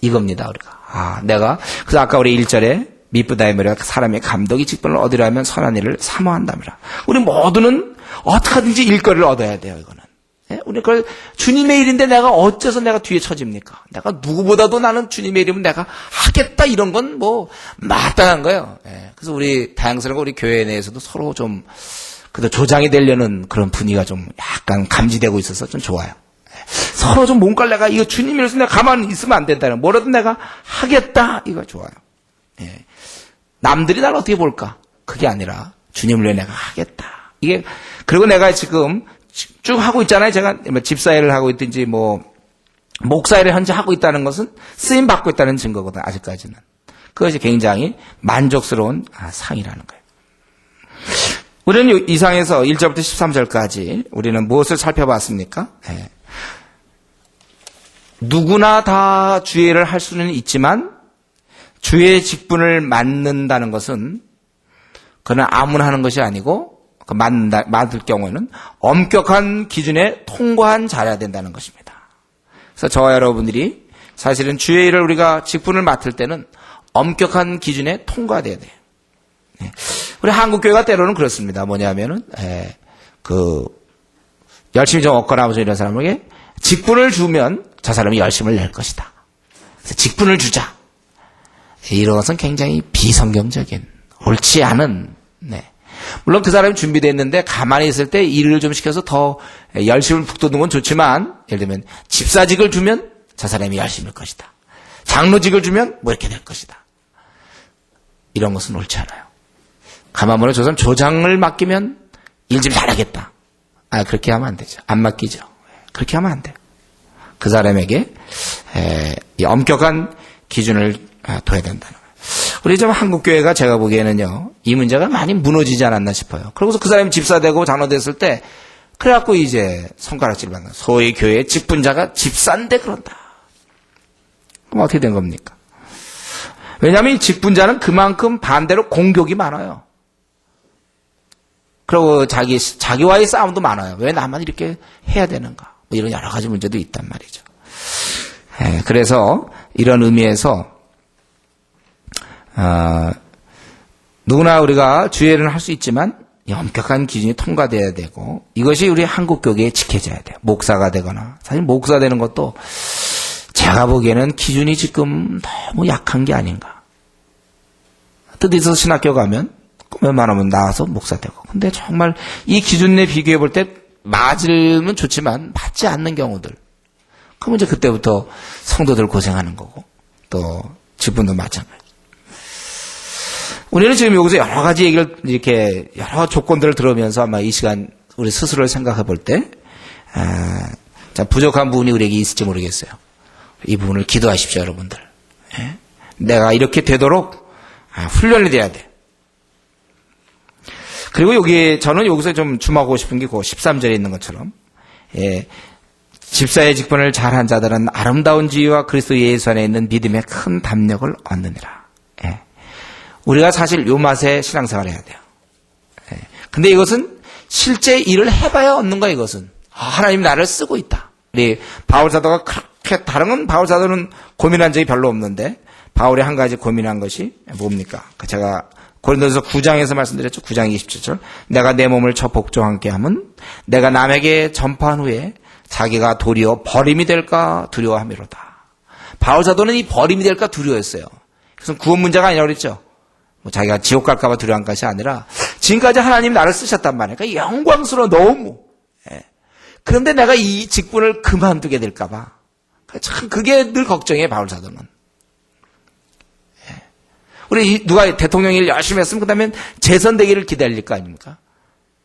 Speaker 1: 이겁니다, 우리가. 그래서 아까 우리 1절에 미쁘다이므라 사람의 감독이 직분을 얻으려면 선한 일을 사모한다므라. 우리 모두는 어떻게 하든지 일거리를 얻어야 돼요, 이거는. 우리 그걸 주님의 일인데 내가 어째서 내가 뒤에 처집니까? 내가 누구보다도 나는 주님의 일이면 내가 하겠다, 이런 건 마땅한 거예요. 그래서 우리 다양스러운 우리 교회 내에서도 서로 좀 그래도 조장이 되려는 그런 분위기가 좀 약간 감지되고 있어서 좀 좋아요. 서로 좀 뭔가 내가 이거 주님 일에서 내가 가만히 있으면 안 된다는, 뭐라도 내가 하겠다, 이거 좋아요. 남들이 나를 어떻게 볼까? 그게 아니라 주님을 위해 내가 하겠다. 그리고 내가 지금 쭉 하고 있잖아요. 제가 집사일을 하고 있든지 목사일을 현재 하고 있다는 것은 쓰임 받고 있다는 증거거든, 아직까지는. 그것이 굉장히 만족스러운 상이라는 거예요. 우리는 이상에서 1절부터 13절까지 우리는 무엇을 살펴봤습니까? 누구나 다 주의 일을 할 수는 있지만 주의 직분을 맡는다는 것은 그는 아무나 하는 것이 아니고, 맡을 경우에는 엄격한 기준에 통과한 자여야 된다는 것입니다. 그래서 저와 여러분들이 사실은 주의 일을 우리가 직분을 맡을 때는 엄격한 기준에 통과돼야 돼요. 우리 한국교회가 때로는 그렇습니다. 뭐냐면은, 열심히 좀 얻거나 이런 사람에게 직분을 주면 저 사람이 열심을 낼 것이다. 그래서 직분을 주자. 이런 것은 굉장히 비성경적인, 옳지 않은, 물론 그 사람이 준비됐는데 가만히 있을 때 일을 좀 시켜서 더 열심을 북돋는 건 좋지만, 예를 들면 집사직을 주면 저 사람이 열심일 것이다. 장로직을 주면 뭐 이렇게 될 것이다. 이런 것은 옳지 않아요. 가만 보면 저 사람 조장을 맡기면 일 좀 잘하겠다. 그렇게 하면 안 되죠. 안 맡기죠. 그렇게 하면 안 돼요. 그 사람에게 엄격한 기준을 둬야 된다는 거예요. 우리 좀 한국교회가 제가 보기에는요, 이 문제가 많이 무너지지 않았나 싶어요. 그러고서 그 사람이 집사되고 장로 됐을 때, 그래갖고 이제 손가락질 받는, 소위 교회의 직분자가 집사인데 그런다. 그럼 어떻게 된 겁니까? 왜냐하면 이 직분자는 그만큼 반대로 공격이 많아요. 그리고 자기와의 싸움도 많아요. 왜 나만 이렇게 해야 되는가? 뭐 이런 여러 가지 문제도 있단 말이죠. 그래서 이런 의미에서 누구나 우리가 주의를 할 수 있지만 엄격한 기준이 통과돼야 되고, 이것이 우리 한국 교계에 지켜져야 돼요. 목사가 되거나, 사실 목사 되는 것도 제가 보기에는 기준이 지금 너무 약한 게 아닌가. 뜻있어서 신학교 가면 웬만하면 나와서 목사 되고, 근데 정말 이 기준 내 비교해 볼 때 맞으면 좋지만 맞지 않는 경우들, 그럼 이제 그때부터 성도들 고생하는 거고, 또 직분도 마찬가지. 우리는 지금 여기서 여러 가지 얘기를, 이렇게 여러 조건들을 들으면서 아마 이 시간 우리 스스로를 생각해 볼 때, 부족한 부분이 우리에게 있을지 모르겠어요. 이 부분을 기도하십시오, 여러분들. 내가 이렇게 되도록 훈련이 돼야 돼. 그리고 저는 여기서 좀 주목하고 싶은 게 그 13절에 있는 것처럼, 집사의 직분을 잘한 자들은 아름다운 지위와 그리스도 예수 안에 있는 믿음의 큰 담력을 얻느니라. 우리가 사실 요 맛에 신앙생활을 해야 돼요. 근데 이것은 실제 일을 해봐야 얻는 거야, 이것은. 하나님 나를 쓰고 있다. 우리 바울 사도가 그렇게, 다른 건 바울 사도는 고민한 적이 별로 없는데, 바울이 한 가지 고민한 것이 뭡니까? 제가 고린도서 9장에서 말씀드렸죠. 9장 27절. 내가 내 몸을 저 복종과 함께 하면 내가 남에게 전파한 후에 자기가 도리어 버림이 될까 두려워함이로다. 바울 사도는 이 버림이 될까 두려워했어요. 그래서 구원 문제가 아니라고 그랬죠. 자기가 지옥 갈까봐 두려워한 것이 아니라 지금까지 하나님 나를 쓰셨단 말이에요. 그러니까 영광스러워 너무. 그런데 내가 이 직분을 그만두게 될까봐. 참 그게 늘 걱정이에요, 바울 사도는. 우리 누가 대통령 일 열심히 했으면 그다음에 재선되기를 기다릴 거 아닙니까?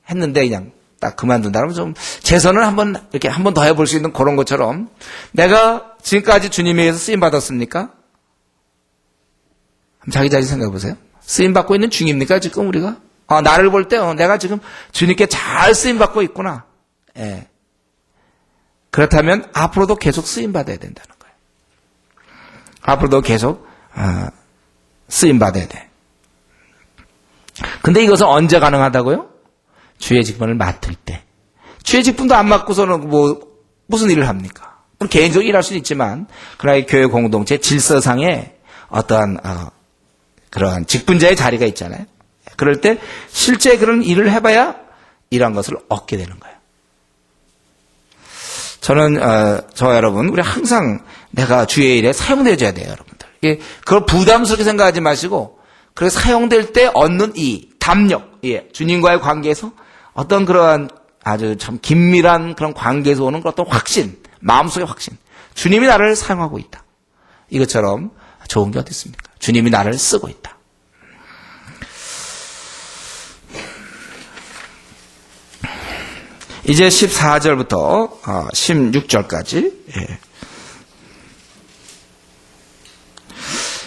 Speaker 1: 했는데 그냥 딱 그만둔다 그러면 좀 재선을 이렇게 한 번 더 해볼 수 있는 그런 것처럼, 내가 지금까지 주님에 의해서 쓰임 받았습니까? 자기 자신 생각해 보세요. 쓰임 받고 있는 중입니까 지금 우리가? 나를 볼 때 내가 지금 주님께 잘 쓰임 받고 있구나. 그렇다면 앞으로도 계속 쓰임 받아야 된다는 거예요. 앞으로도 계속 쓰임 받아야 돼. 근데 이것은 언제 가능하다고요? 주의 직분을 맡을 때. 주의 직분도 안 맡고서는 무슨 일을 합니까? 개인적으로 일할 수는 있지만, 그러나 교회 공동체 질서상에 어떠한 그러한 직분자의 자리가 있잖아요. 그럴 때 실제 그런 일을 해봐야 이런 것을 얻게 되는 거예요. 저는 저와 여러분, 우리 항상 내가 주의 일에 사용되어줘야 돼요, 여러분들. 그걸 부담스럽게 생각하지 마시고, 그래서 사용될 때 얻는 이 담력, 주님과의 관계에서 어떤 그러한 아주 참 긴밀한 그런 관계에서 오는 어떤 확신, 마음속의 확신, 주님이 나를 사용하고 있다. 이것처럼 좋은 게 어디 있습니까? 주님이 나를 쓰고 있다. 이제 14절부터 16절까지.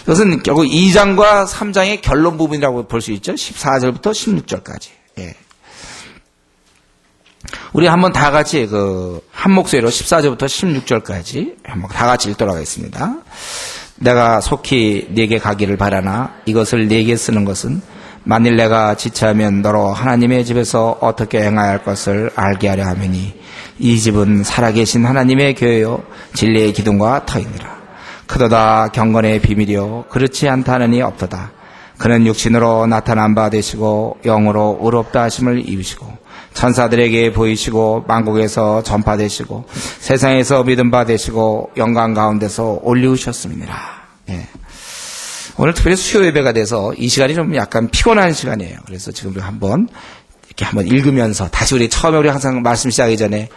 Speaker 1: 이것은 결국 2장과 3장의 결론 부분이라고 볼 수 있죠. 14절부터 16절까지. 우리 한번 다 같이 한 목소리로 14절부터 16절까지 한번 다 같이 읽도록 하겠습니다. 내가 속히 네게 가기를 바라나 이것을 네게 쓰는 것은 만일 내가 지체하면 너로 하나님의 집에서 어떻게 행해야 할 것을 알게 하려 함이니 이 집은 살아계신 하나님의 교회요 진리의 기둥과 터이니라. 그도다 경건의 비밀이요 그렇지 않다느니 없도다. 그는 육신으로 나타난 바 되시고 영으로 의롭다 하심을 입으시고 천사들에게 보이시고 만국에서 전파되시고 세상에서 믿음 바 되시고 영광 가운데서 올리우셨음이니라. 오늘 특별히 수요 예배가 돼서 이 시간이 좀 약간 피곤한 시간이에요. 그래서 지금 한번 이렇게 한번 읽으면서 다시 우리 처음에 우리 항상 말씀 시작하기 전에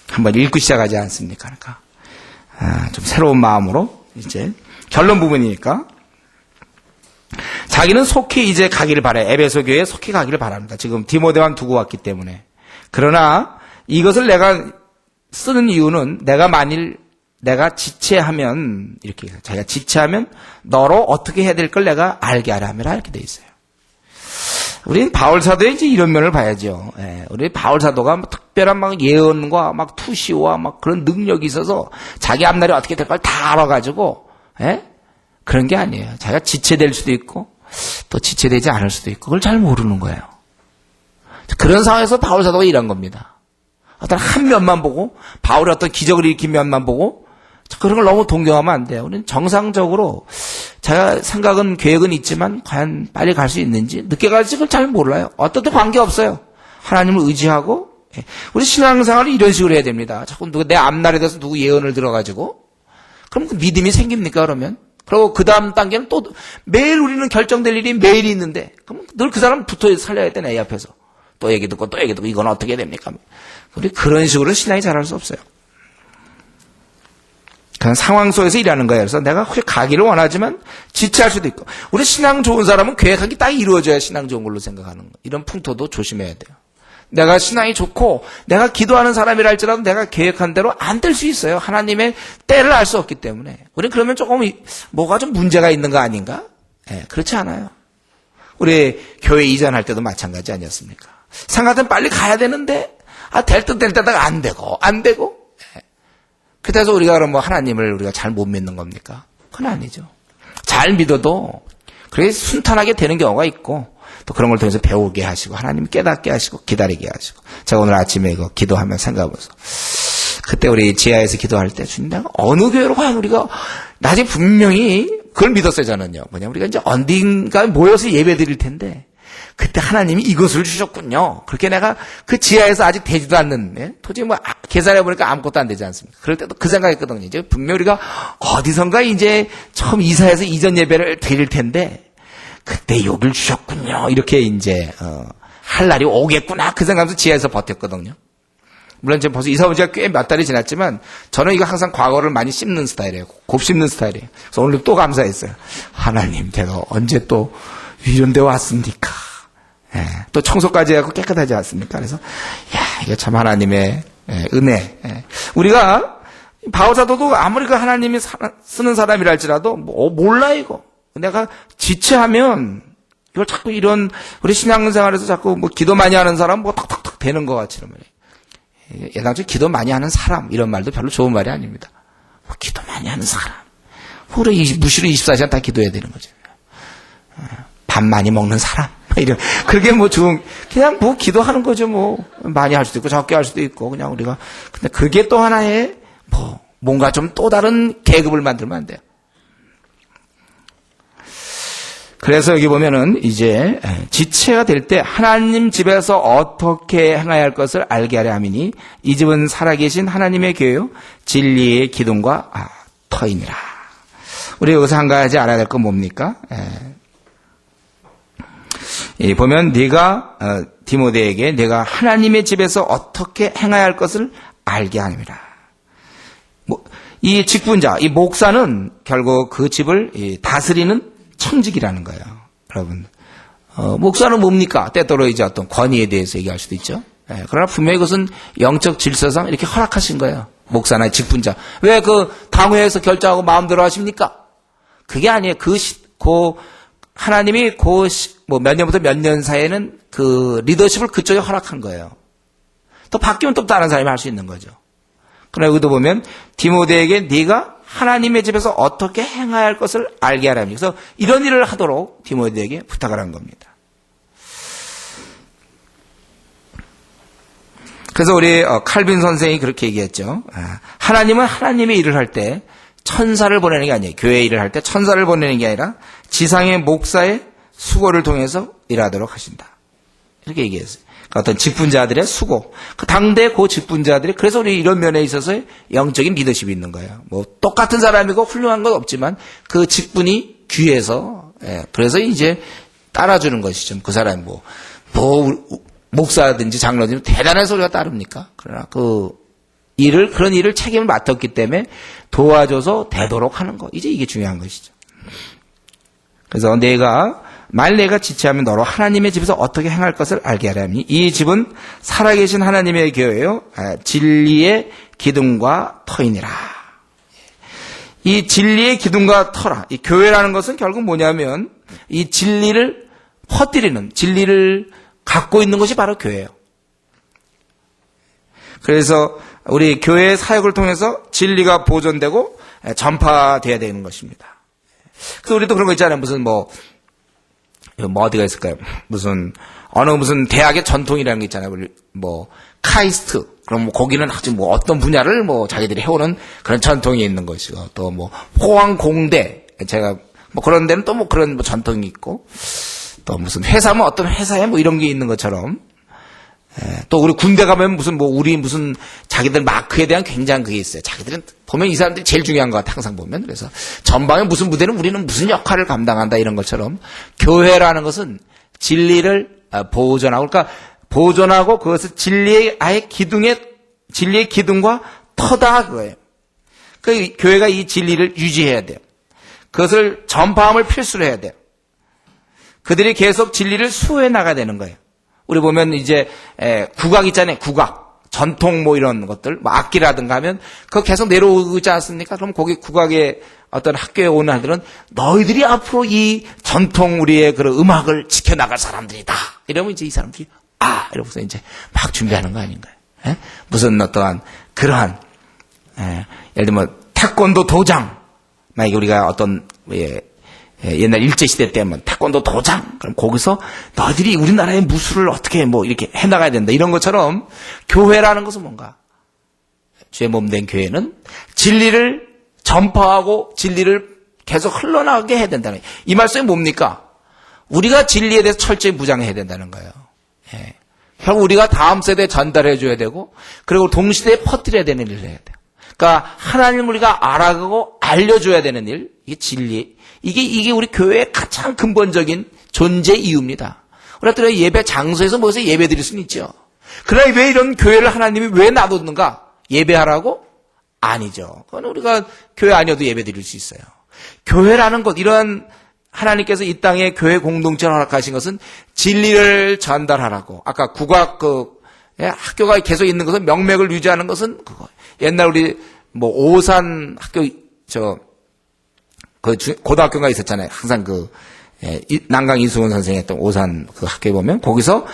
Speaker 1: 한번 읽고 시작하지 않습니까? 그러니까 좀 새로운 마음으로 이제 결론 부분이니까 자기는 속히 이제 가기를 바래. 에베소 교회에 속히 가기를 바랍니다. 지금 디모데만 두고 왔기 때문에. 그러나 이것을 내가 쓰는 이유는 내가 지체하면 이렇게 자기가 지체하면 너로 어떻게 해야 될 걸 내가 알게 하라 함이라 이렇게 돼 있어요. 우리는 바울 사도의 이제 이런 면을 봐야죠. 우리 바울 사도가 뭐 특별한 막 예언과 막 투시와 막 그런 능력이 있어서 자기 앞날이 어떻게 될 걸 다 알아가지고 그런 게 아니에요. 자기가 지체될 수도 있고 또 지체되지 않을 수도 있고 그걸 잘 모르는 거예요. 그런 상황에서 바울 사도가 이런 겁니다. 어떤 한 면만 보고 바울이 어떤 기적을 일으킨 면만 보고 그런 걸 너무 동경하면 안 돼요. 우리는 정상적으로 제가 생각은 계획은 있지만 과연 빨리 갈 수 있는지 늦게 갈지 그걸 잘 몰라요. 어떤 때 관계없어요. 하나님을 의지하고 우리 신앙생활을 이런 식으로 해야 됩니다. 자꾸 내 앞날에 대해서 누구 예언을 들어가지고 그럼 그 믿음이 생깁니까 그러면? 그리고 그 다음 단계는 또 매일 우리는 결정될 일이 매일 있는데 그럼 늘 그 사람 붙어 살려야 돼 내 앞에서. 또 얘기 듣고 또 얘기 듣고 이건 어떻게 됩니까? 우리 그런 식으로 신앙이 자랄 수 없어요. 그냥 상황 속에서 일하는 거예요. 그래서 내가 혹시 가기를 원하지만 지체할 수도 있고 우리 신앙 좋은 사람은 계획하기 딱 이루어져야 신앙 좋은 걸로 생각하는 거. 이런 풍토도 조심해야 돼요. 내가 신앙이 좋고 내가 기도하는 사람이라 할지라도 내가 계획한 대로 안 될 수 있어요. 하나님의 때를 알 수 없기 때문에. 우리는 그러면 조금 뭐가 좀 문제가 있는 거 아닌가? 그렇지 않아요. 우리 교회 이전할 때도 마찬가지 아니었습니까? 상가든 빨리 가야 되는데 될 듯 될 때다가 안 되고 그래서 우리가 그럼 뭐 하나님을 우리가 잘 못 믿는 겁니까? 그건 아니죠. 잘 믿어도 그게 순탄하게 되는 경우가 있고 또 그런 걸 통해서 배우게 하시고 하나님 깨닫게 하시고 기다리게 하시고 제가 오늘 아침에 이거 기도하면 생각하면서 그때 우리 지하에서 기도할 때 주님 내가 어느 교회로 과연 우리가 나중에 분명히 그걸 믿었어요 저는요. 뭐냐 우리가 이제 어딘가 모여서 예배 드릴 텐데 그때 하나님이 이것을 주셨군요. 그렇게 내가 그 지하에서 아직 되지도 않는 도저히 뭐 계산해보니까 아무것도 안 되지 않습니까? 그럴 때도 그 생각했거든요. 이제 분명 우리가 어디선가 이제 처음 이사해서 이전 예배를 드릴 텐데 그때 여길 주셨군요. 이렇게 이제 할 날이 오겠구나 그 생각하면서 지하에서 버텼거든요. 물론 이제 벌써 이사 온 지가 꽤 몇 달이 지났지만 저는 이거 항상 과거를 많이 씹는 스타일이에요. 곱씹는 스타일이에요. 그래서 오늘 또 감사했어요. 하나님 제가 언제 또 이런 데 왔습니까? 또 청소까지 하고 깨끗하지 않습니까? 그래서 이게 참 하나님의 은혜. 우리가 바울 사도도 아무리 그 하나님이 쓰는 사람이라 할지라도 몰라 이거. 내가 지체하면 이걸 자꾸 이런 우리 신앙생활에서 자꾸 뭐 기도 많이 하는 사람 뭐 탁탁탁 되는 것 같이 말이에요. 예당초 기도 많이 하는 사람 이런 말도 별로 좋은 말이 아닙니다. 뭐 기도 많이 하는 사람. 무시로 24시간 다 기도해야 되는 거죠. 밥 많이 먹는 사람. 이런 그게 뭐 그냥 뭐 기도하는 거죠. 뭐 많이 할 수도 있고 적게 할 수도 있고 그냥 우리가 근데 그게 또 하나의 뭔가 좀 또 다른 계급을 만들면 안 돼요. 그래서 여기 보면은 이제 지체가 될 때 하나님 집에서 어떻게 행해야 할 것을 알게 하려 함이니 이 집은 살아계신 하나님의 교회요 진리의 기둥과 터이니라. 우리 여기서 한 가지 알아야 될 건 뭡니까? 보면 네가 디모데에게 내가 하나님의 집에서 어떻게 행해야 할 것을 알게 하느니라. 이 직분자, 이 목사는 결국 그 집을 다스리는 청직이라는 거예요. 여러분, 목사는 뭡니까? 때때로 이제 어떤 권위에 대해서 얘기할 수도 있죠. 그러나 분명히 그것은 영적 질서상 이렇게 허락하신 거예요. 목사나 직분자. 왜 그 당회에서 결정하고 마음대로 하십니까? 그게 아니에요. 하나님이 몇 년부터 몇 년 사이에는 그 리더십을 그쪽에 허락한 거예요. 또 바뀌면 또 다른 사람이 할 수 있는 거죠. 그러나 여기도 보면 디모데에게 네가 하나님의 집에서 어떻게 행해야 할 것을 알게 하라. 그래서 이런 일을 하도록 디모데에게 부탁을 한 겁니다. 그래서 우리 칼빈 선생이 그렇게 얘기했죠. 하나님은 하나님의 일을 할 때 천사를 보내는 게 아니에요. 교회 일을 할 때 천사를 보내는 게 아니라 지상의 목사의 수고를 통해서 일하도록 하신다. 이렇게 얘기했어요. 그러니까 어떤 직분자들의 수고. 그 당대 그 직분자들이 그래서 우리 이런 면에 있어서 영적인 리더십이 있는 거예요. 뭐 똑같은 사람이고 훌륭한 건 없지만 그 직분이 귀해서, 예, 그래서 이제 따라주는 것이죠. 그 사람이 목사든지 장로든지 대단한 소리가 따릅니까? 그러나 그런 일을 책임을 맡았기 때문에 도와줘서 되도록 하는 거. 이제 이게 중요한 것이죠. 그래서 만일 내가 지체하면 너로 하나님의 집에서 어떻게 행할 것을 알게 하려니 이 집은 살아계신 하나님의 교회요 진리의 기둥과 터이니라. 이 진리의 기둥과 터라. 이 교회라는 것은 결국 뭐냐면 이 진리를 퍼뜨리는, 진리를 갖고 있는 것이 바로 교회예요. 그래서 우리 교회의 사역을 통해서 진리가 보존되고 전파돼야 되는 것입니다. 그래서 우리도 그런 거 있잖아요. 무슨 어디가 있을까요? 무슨 대학의 전통이라는 게 있잖아요. 카이스트. 그럼 거기는 아주 어떤 분야를 자기들이 해오는 그런 전통이 있는 것이고, 또 포항공대. 제가 그런 데는 또 그런 전통이 있고, 또 무슨 회사면 어떤 회사에 이런 게 있는 것처럼, 또 우리 군대 가면 우리 자기들 마크에 대한 굉장한 그게 있어요. 자기들은 보면 이 사람들이 제일 중요한 것 같아, 항상 보면. 그래서 전방에 무슨 부대는 우리는 무슨 역할을 감당한다 이런 것처럼 교회라는 것은 진리를 보존하고, 그러니까 보존하고 그것을 진리의 기둥과 터다 그거예요. 그 교회가 이 진리를 유지해야 돼요. 그것을 전파함을 필수로 해야 돼요. 그들이 계속 진리를 수호해 나가야 되는 거예요. 우리 보면 이제 국악 있잖아요. 국악, 전통 이런 것들, 악기라든가 하면 그거 계속 내려오지 않습니까? 그럼 거기 국악의 어떤 학교에 오는 아이들은 너희들이 앞으로 이 전통 우리의 그런 음악을 지켜나갈 사람들이다. 이러면 이제 이 사람들이 이러면서 이제 막 준비하는 거 아닌가요? 무슨 어떠한 그러한 예를 들면 태권도 도장, 만약에 우리가 어떤 옛날 일제시대 때면 태권도 도장, 그럼 거기서 너희들이 우리나라의 무술을 어떻게 이렇게 해나가야 된다. 이런 것처럼 교회라는 것은 뭔가? 주의 몸 된 교회는 진리를 전파하고 진리를 계속 흘러나가게 해야 된다는 거예요. 이 말씀이 뭡니까? 우리가 진리에 대해서 철저히 무장해야 된다는 거예요. 결국 우리가 다음 세대에 전달해 줘야 되고, 그리고 동시대에 퍼뜨려야 되는 일을 해야 돼요. 그러니까 하나님을 우리가 알아가고 알려줘야 되는 일, 이게 진리. 이게 우리 교회의 가장 근본적인 존재 이유입니다. 우리가 예배 장소에서 모여서 예배 드릴 수는 있죠. 그러나 왜 이런 교회를 하나님이 왜 놔뒀는가? 예배하라고? 아니죠. 그건 우리가 교회 아니어도 예배 드릴 수 있어요. 교회라는 것, 이러한 하나님께서 이 땅에 교회 공동체를 허락하신 것은 진리를 전달하라고. 아까 국악 학교가 계속 있는 것은 명맥을 유지하는 것은 그거. 옛날 우리 오산 학교 고등학교가 있었잖아요. 항상 난강 이수근 선생이 했던 오산 그 학교에 보면 거기서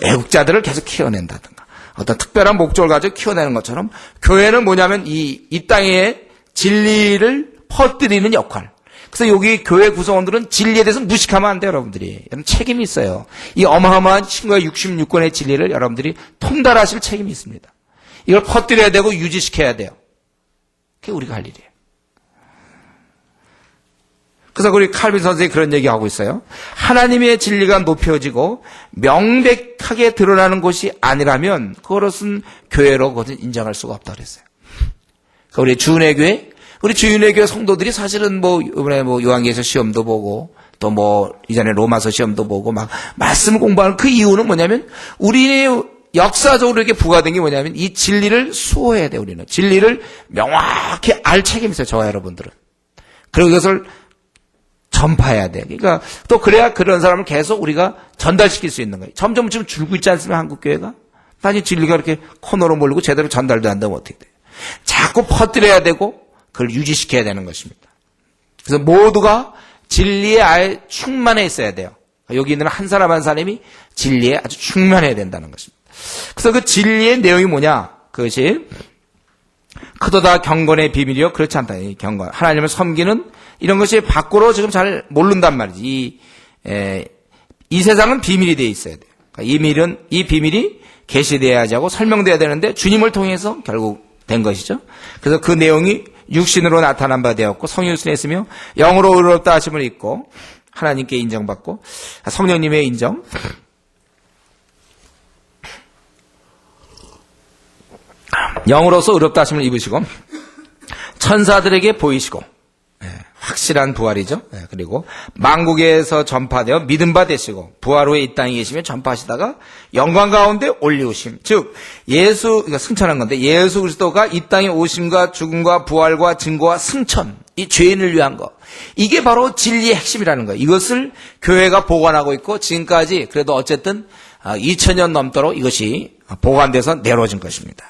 Speaker 1: 애국자들을 계속 키워낸다든가 어떤 특별한 목적을 가지고 키워내는 것처럼 교회는 뭐냐면 이 땅에 진리를 퍼뜨리는 역할. 그래서 여기 교회 구성원들은 진리에 대해서 무식하면 안 돼요, 여러분들이. 여러분 책임이 있어요. 이 어마어마한 신구약 66권의 진리를 여러분들이 통달하실 책임이 있습니다. 이걸 퍼뜨려야 되고 유지시켜야 돼요. 그게 우리가 할 일이에요. 그래서 우리 칼빈 선생이 그런 얘기하고 있어요. 하나님의 진리가 높여지고 명백하게 드러나는 곳이 아니라면 그것은 교회로 그것은 인정할 수가 없다고 그랬어요. 그러니까 우리 주인의 교회 성도들이 사실은 이번에 요한계시서 시험도 보고 또 이전에 로마서 시험도 보고 막 말씀을 공부하는 그 이유는 뭐냐면 우리의 역사적으로 이렇게 부과된 게 뭐냐면 이 진리를 수호해야 돼요. 우리는 진리를 명확히 알 책임이 있어요. 저와 여러분들은. 그리고 이것을 전파해야 돼. 그러니까 또 그래야 그런 사람을 계속 우리가 전달시킬 수 있는 거예요. 점점 지금 줄고 있지 않습니까? 한국교회가? 단지 진리가 이렇게 코너로 몰리고 제대로 전달도 안 되면 어떻게 돼요? 자꾸 퍼뜨려야 되고 그걸 유지시켜야 되는 것입니다. 그래서 모두가 진리에 아예 충만해 있어야 돼요. 여기 있는 한 사람 한 사람이 진리에 아주 충만해야 된다는 것입니다. 그래서 그 진리의 내용이 뭐냐? 그것이 크도다 경건의 비밀이요. 그렇지 않다. 이 경건. 하나님을 섬기는 이런 것이 밖으로 지금 잘 모른단 말이지. 이 세상은 비밀이 되어 있어야 돼요. 그러니까 이 비밀이 계시되어야지 하고 설명돼야 되는데 주님을 통해서 결국 된 것이죠. 그래서 그 내용이 육신으로 나타난 바 되었고 성령을 순했으며 영으로 의롭다 하심을 입고 하나님께 인정받고 성령님의 인정, 영으로서 의롭다 하심을 입으시고 천사들에게 보이시고 확실한 부활이죠. 그리고 만국에서 전파되어 믿음 바 되시고 부활 후에 이 땅에 계시며 전파하시다가 영광 가운데 올리우심. 즉 그러니까 승천한 건데 예수 그리스도가 이 땅에 오심과 죽음과 부활과 증거와 승천, 이 죄인을 위한 것, 이게 바로 진리의 핵심이라는 거예요. 이것을 교회가 보관하고 있고 지금까지 그래도 어쨌든 2000년 넘도록 이것이 보관돼서 내려진 것입니다.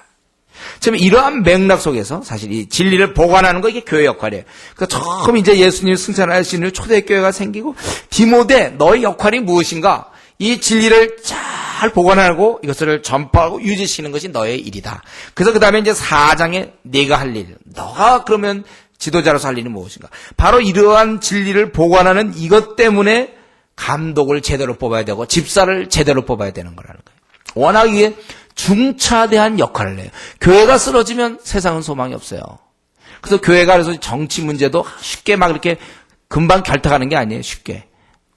Speaker 1: 지금 이러한 맥락 속에서 사실 이 진리를 보관하는 거, 이게 교회 역할이에요. 그러니까 처음 이제 예수님 승천하시는 초대교회가 생기고 디모데 너의 역할이 무엇인가? 이 진리를 잘 보관하고 이것을 전파하고 유지시키는 것이 너의 일이다. 그래서 그 다음에 이제 4장에 네가 할 일, 너가 그러면 지도자로서 할 일은 무엇인가? 바로 이러한 진리를 보관하는 이것 때문에 감독을 제대로 뽑아야 되고 집사를 제대로 뽑아야 되는 거라는 거예요. 워낙 이게 중차대한 역할을 해요. 교회가 쓰러지면 세상은 소망이 없어요. 그래서 교회가 그래서 정치 문제도 쉽게 막 이렇게 금방 결탁하는 게 아니에요. 쉽게.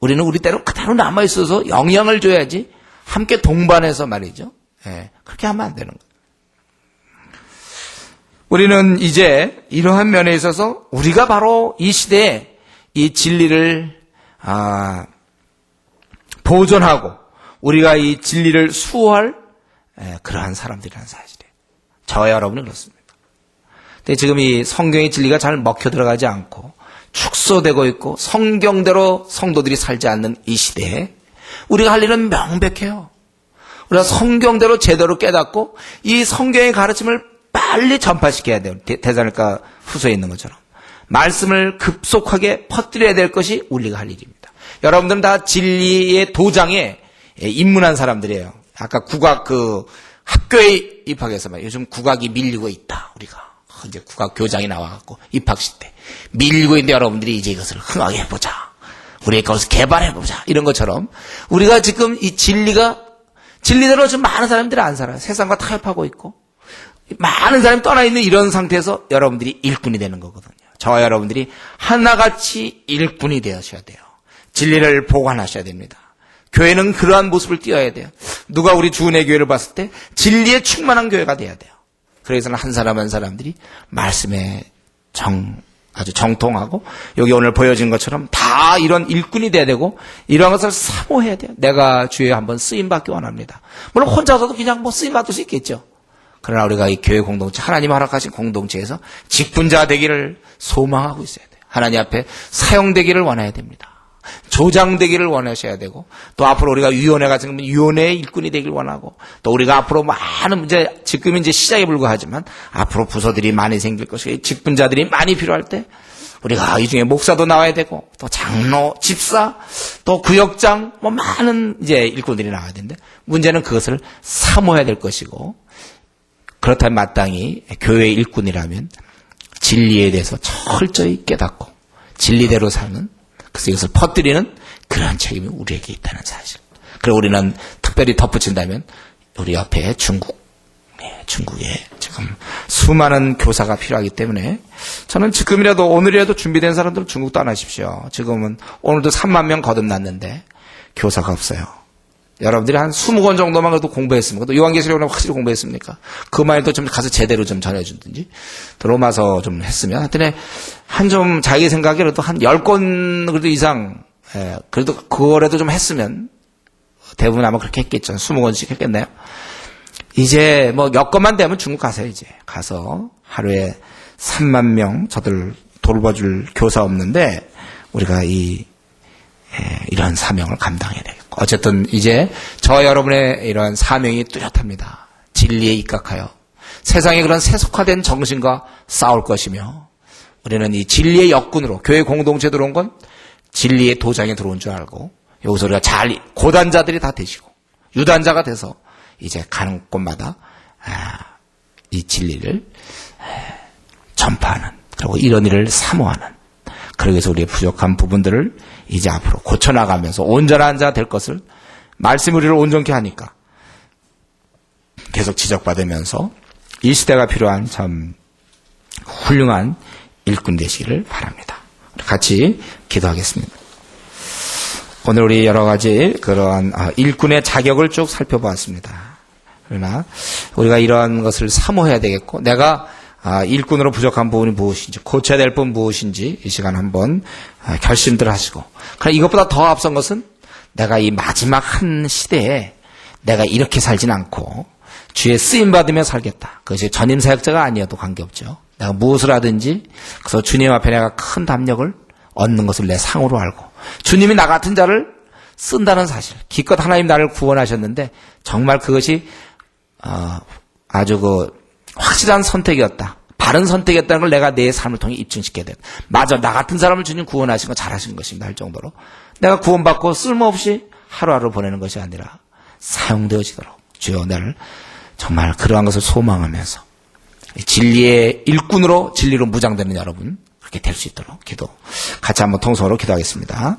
Speaker 1: 우리는 우리대로 그대로 남아있어서 영향을 줘야지, 함께 동반해서 말이죠. 그렇게 하면 안 되는 거예요. 우리는 이제 이러한 면에 있어서 우리가 바로 이 시대에 이 진리를 보존하고 우리가 이 진리를 수호할 그러한 사람들이라는 사실이에요. 저와 여러분은 그렇습니다. 근데 지금 이 성경의 진리가 잘 먹혀 들어가지 않고 축소되고 있고 성경대로 성도들이 살지 않는 이 시대에 우리가 할 일은 명백해요. 우리가 성경대로 제대로 깨닫고 이 성경의 가르침을 빨리 전파시켜야 돼요. 데살로니가 후서에 있는 것처럼. 말씀을 급속하게 퍼뜨려야 될 것이 우리가 할 일입니다. 여러분들은 다 진리의 도장에 입문한 사람들이에요. 아까 국악 학교에 입학해서 막 요즘 국악이 밀리고 있다. 우리가 이제 국악 교장이 나와갖고 입학식 때 밀리고 있는데 여러분들이 이제 이것을 흥하게 해보자. 우리가 그것을 개발해보자. 이런 것처럼 우리가 지금 이 진리대로 지금 많은 사람들이 안 살아요. 세상과 타협하고 있고 많은 사람이 떠나 있는 이런 상태에서 여러분들이 일꾼이 되는 거거든요. 저와 여러분들이 하나같이 일꾼이 되셔야 돼요. 진리를 보관하셔야 됩니다. 교회는 그러한 모습을 띄어야 돼요. 누가 우리 주은혜 교회를 봤을 때 진리에 충만한 교회가 돼야 돼요. 그래서는 한 사람 한 사람들이 말씀에 아주 정통하고 여기 오늘 보여진 것처럼 다 이런 일꾼이 돼야 되고 이런 것을 사모해야 돼요. 내가 주에 한번 쓰임받기 원합니다. 물론 혼자서도 그냥 쓰임받을 수 있겠죠. 그러나 우리가 이 교회 공동체, 하나님 허락하신 공동체에서 직분자 되기를 소망하고 있어야 돼요. 하나님 앞에 사용되기를 원해야 됩니다. 조장되기를 원하셔야 되고, 또 앞으로 우리가 위원회가 생기면 위원회의 일꾼이 되길 원하고, 또 우리가 앞으로 많은 문제, 지금 이제 시작에 불과하지만 앞으로 부서들이 많이 생길 것이고 직분자들이 많이 필요할 때 우리가 이 중에 목사도 나와야 되고, 또 장로, 집사, 또 구역장, 많은 이제 일꾼들이 나와야 되는데, 문제는 그것을 사모해야 될 것이고, 그렇다면 마땅히 교회의 일꾼이라면 진리에 대해서 철저히 깨닫고 진리대로 사는, 그래서 이것을 퍼뜨리는 그러한 책임이 우리에게 있다는 사실. 그리고 우리는 특별히 덧붙인다면 우리 옆에 중국에 지금 수많은 교사가 필요하기 때문에 저는 지금이라도 오늘이라도 준비된 사람들은 중국 떠나십시오. 지금은 오늘도 3만 명 거듭났는데 교사가 없어요. 여러분들이 한 20권 정도만 그래도 공부했습니까? 또 요한계시록은 확실히 공부했습니까? 그 말도 좀 가서 제대로 좀 전해주든지, 또 로마서 좀 했으면, 하여튼 좀 자기 생각에라도 한 10권 그래도 이상, 그래도 그거라도 좀 했으면, 대부분 아마 그렇게 했겠죠. 20권씩 했겠네요. 이제 몇 권만 되면 중국 가세요, 이제. 가서 하루에 3만 명 저들 돌봐줄 교사 없는데, 우리가 이런 사명을 감당해야 되겠고. 어쨌든 이제 저와 여러분의 이러한 사명이 뚜렷합니다. 진리에 입각하여 세상의 그런 세속화된 정신과 싸울 것이며, 우리는 이 진리의 역군으로 교회 공동체에 들어온 건 진리의 도장에 들어온 줄 알고, 여기서 우리가 잘 고단자들이 다 되시고 유단자가 돼서 이제 가는 곳마다 이 진리를 전파하는, 그리고 이런 일을 사모하는, 그러기 위해서 우리의 부족한 부분들을 이제 앞으로 고쳐나가면서 온전한 자 될 것을, 말씀이 우리를 온전케 하니까 계속 지적받으면서 이 시대가 필요한 참 훌륭한 일꾼 되시기를 바랍니다. 같이 기도하겠습니다. 오늘 우리 여러 가지 그러한 일꾼의 자격을 쭉 살펴보았습니다. 그러나 우리가 이러한 것을 사모해야 되겠고, 내가 일꾼으로 부족한 부분이 무엇인지, 고쳐야 될 부분 무엇인지 이 시간 한번 결심들 하시고, 그러나 이것보다 더 앞선 것은 내가 이 마지막 한 시대에 내가 이렇게 살진 않고 주의 쓰임 받으며 살겠다. 그것이 전임 사역자가 아니어도 관계없죠. 내가 무엇을 하든지 그래서 주님 앞에 내가 큰 담력을 얻는 것을 내 상으로 알고 주님이 나 같은 자를 쓴다는 사실, 기껏 하나님 나를 구원하셨는데 정말 그것이 아주 확실한 선택이었다, 바른 선택이었다는 걸 내가 내 삶을 통해 입증시켜야 된다. 맞아, 나 같은 사람을 주님 구원하신 거 잘하신 것입니다 할 정도로 내가 구원받고 쓸모없이 하루하루 보내는 것이 아니라 사용되어지도록 주여 나를 정말 그러한 것을 소망하면서 진리의 일꾼으로 진리로 무장되는 여러분 그렇게 될 수 있도록 기도 같이 한번 통성으로 기도하겠습니다.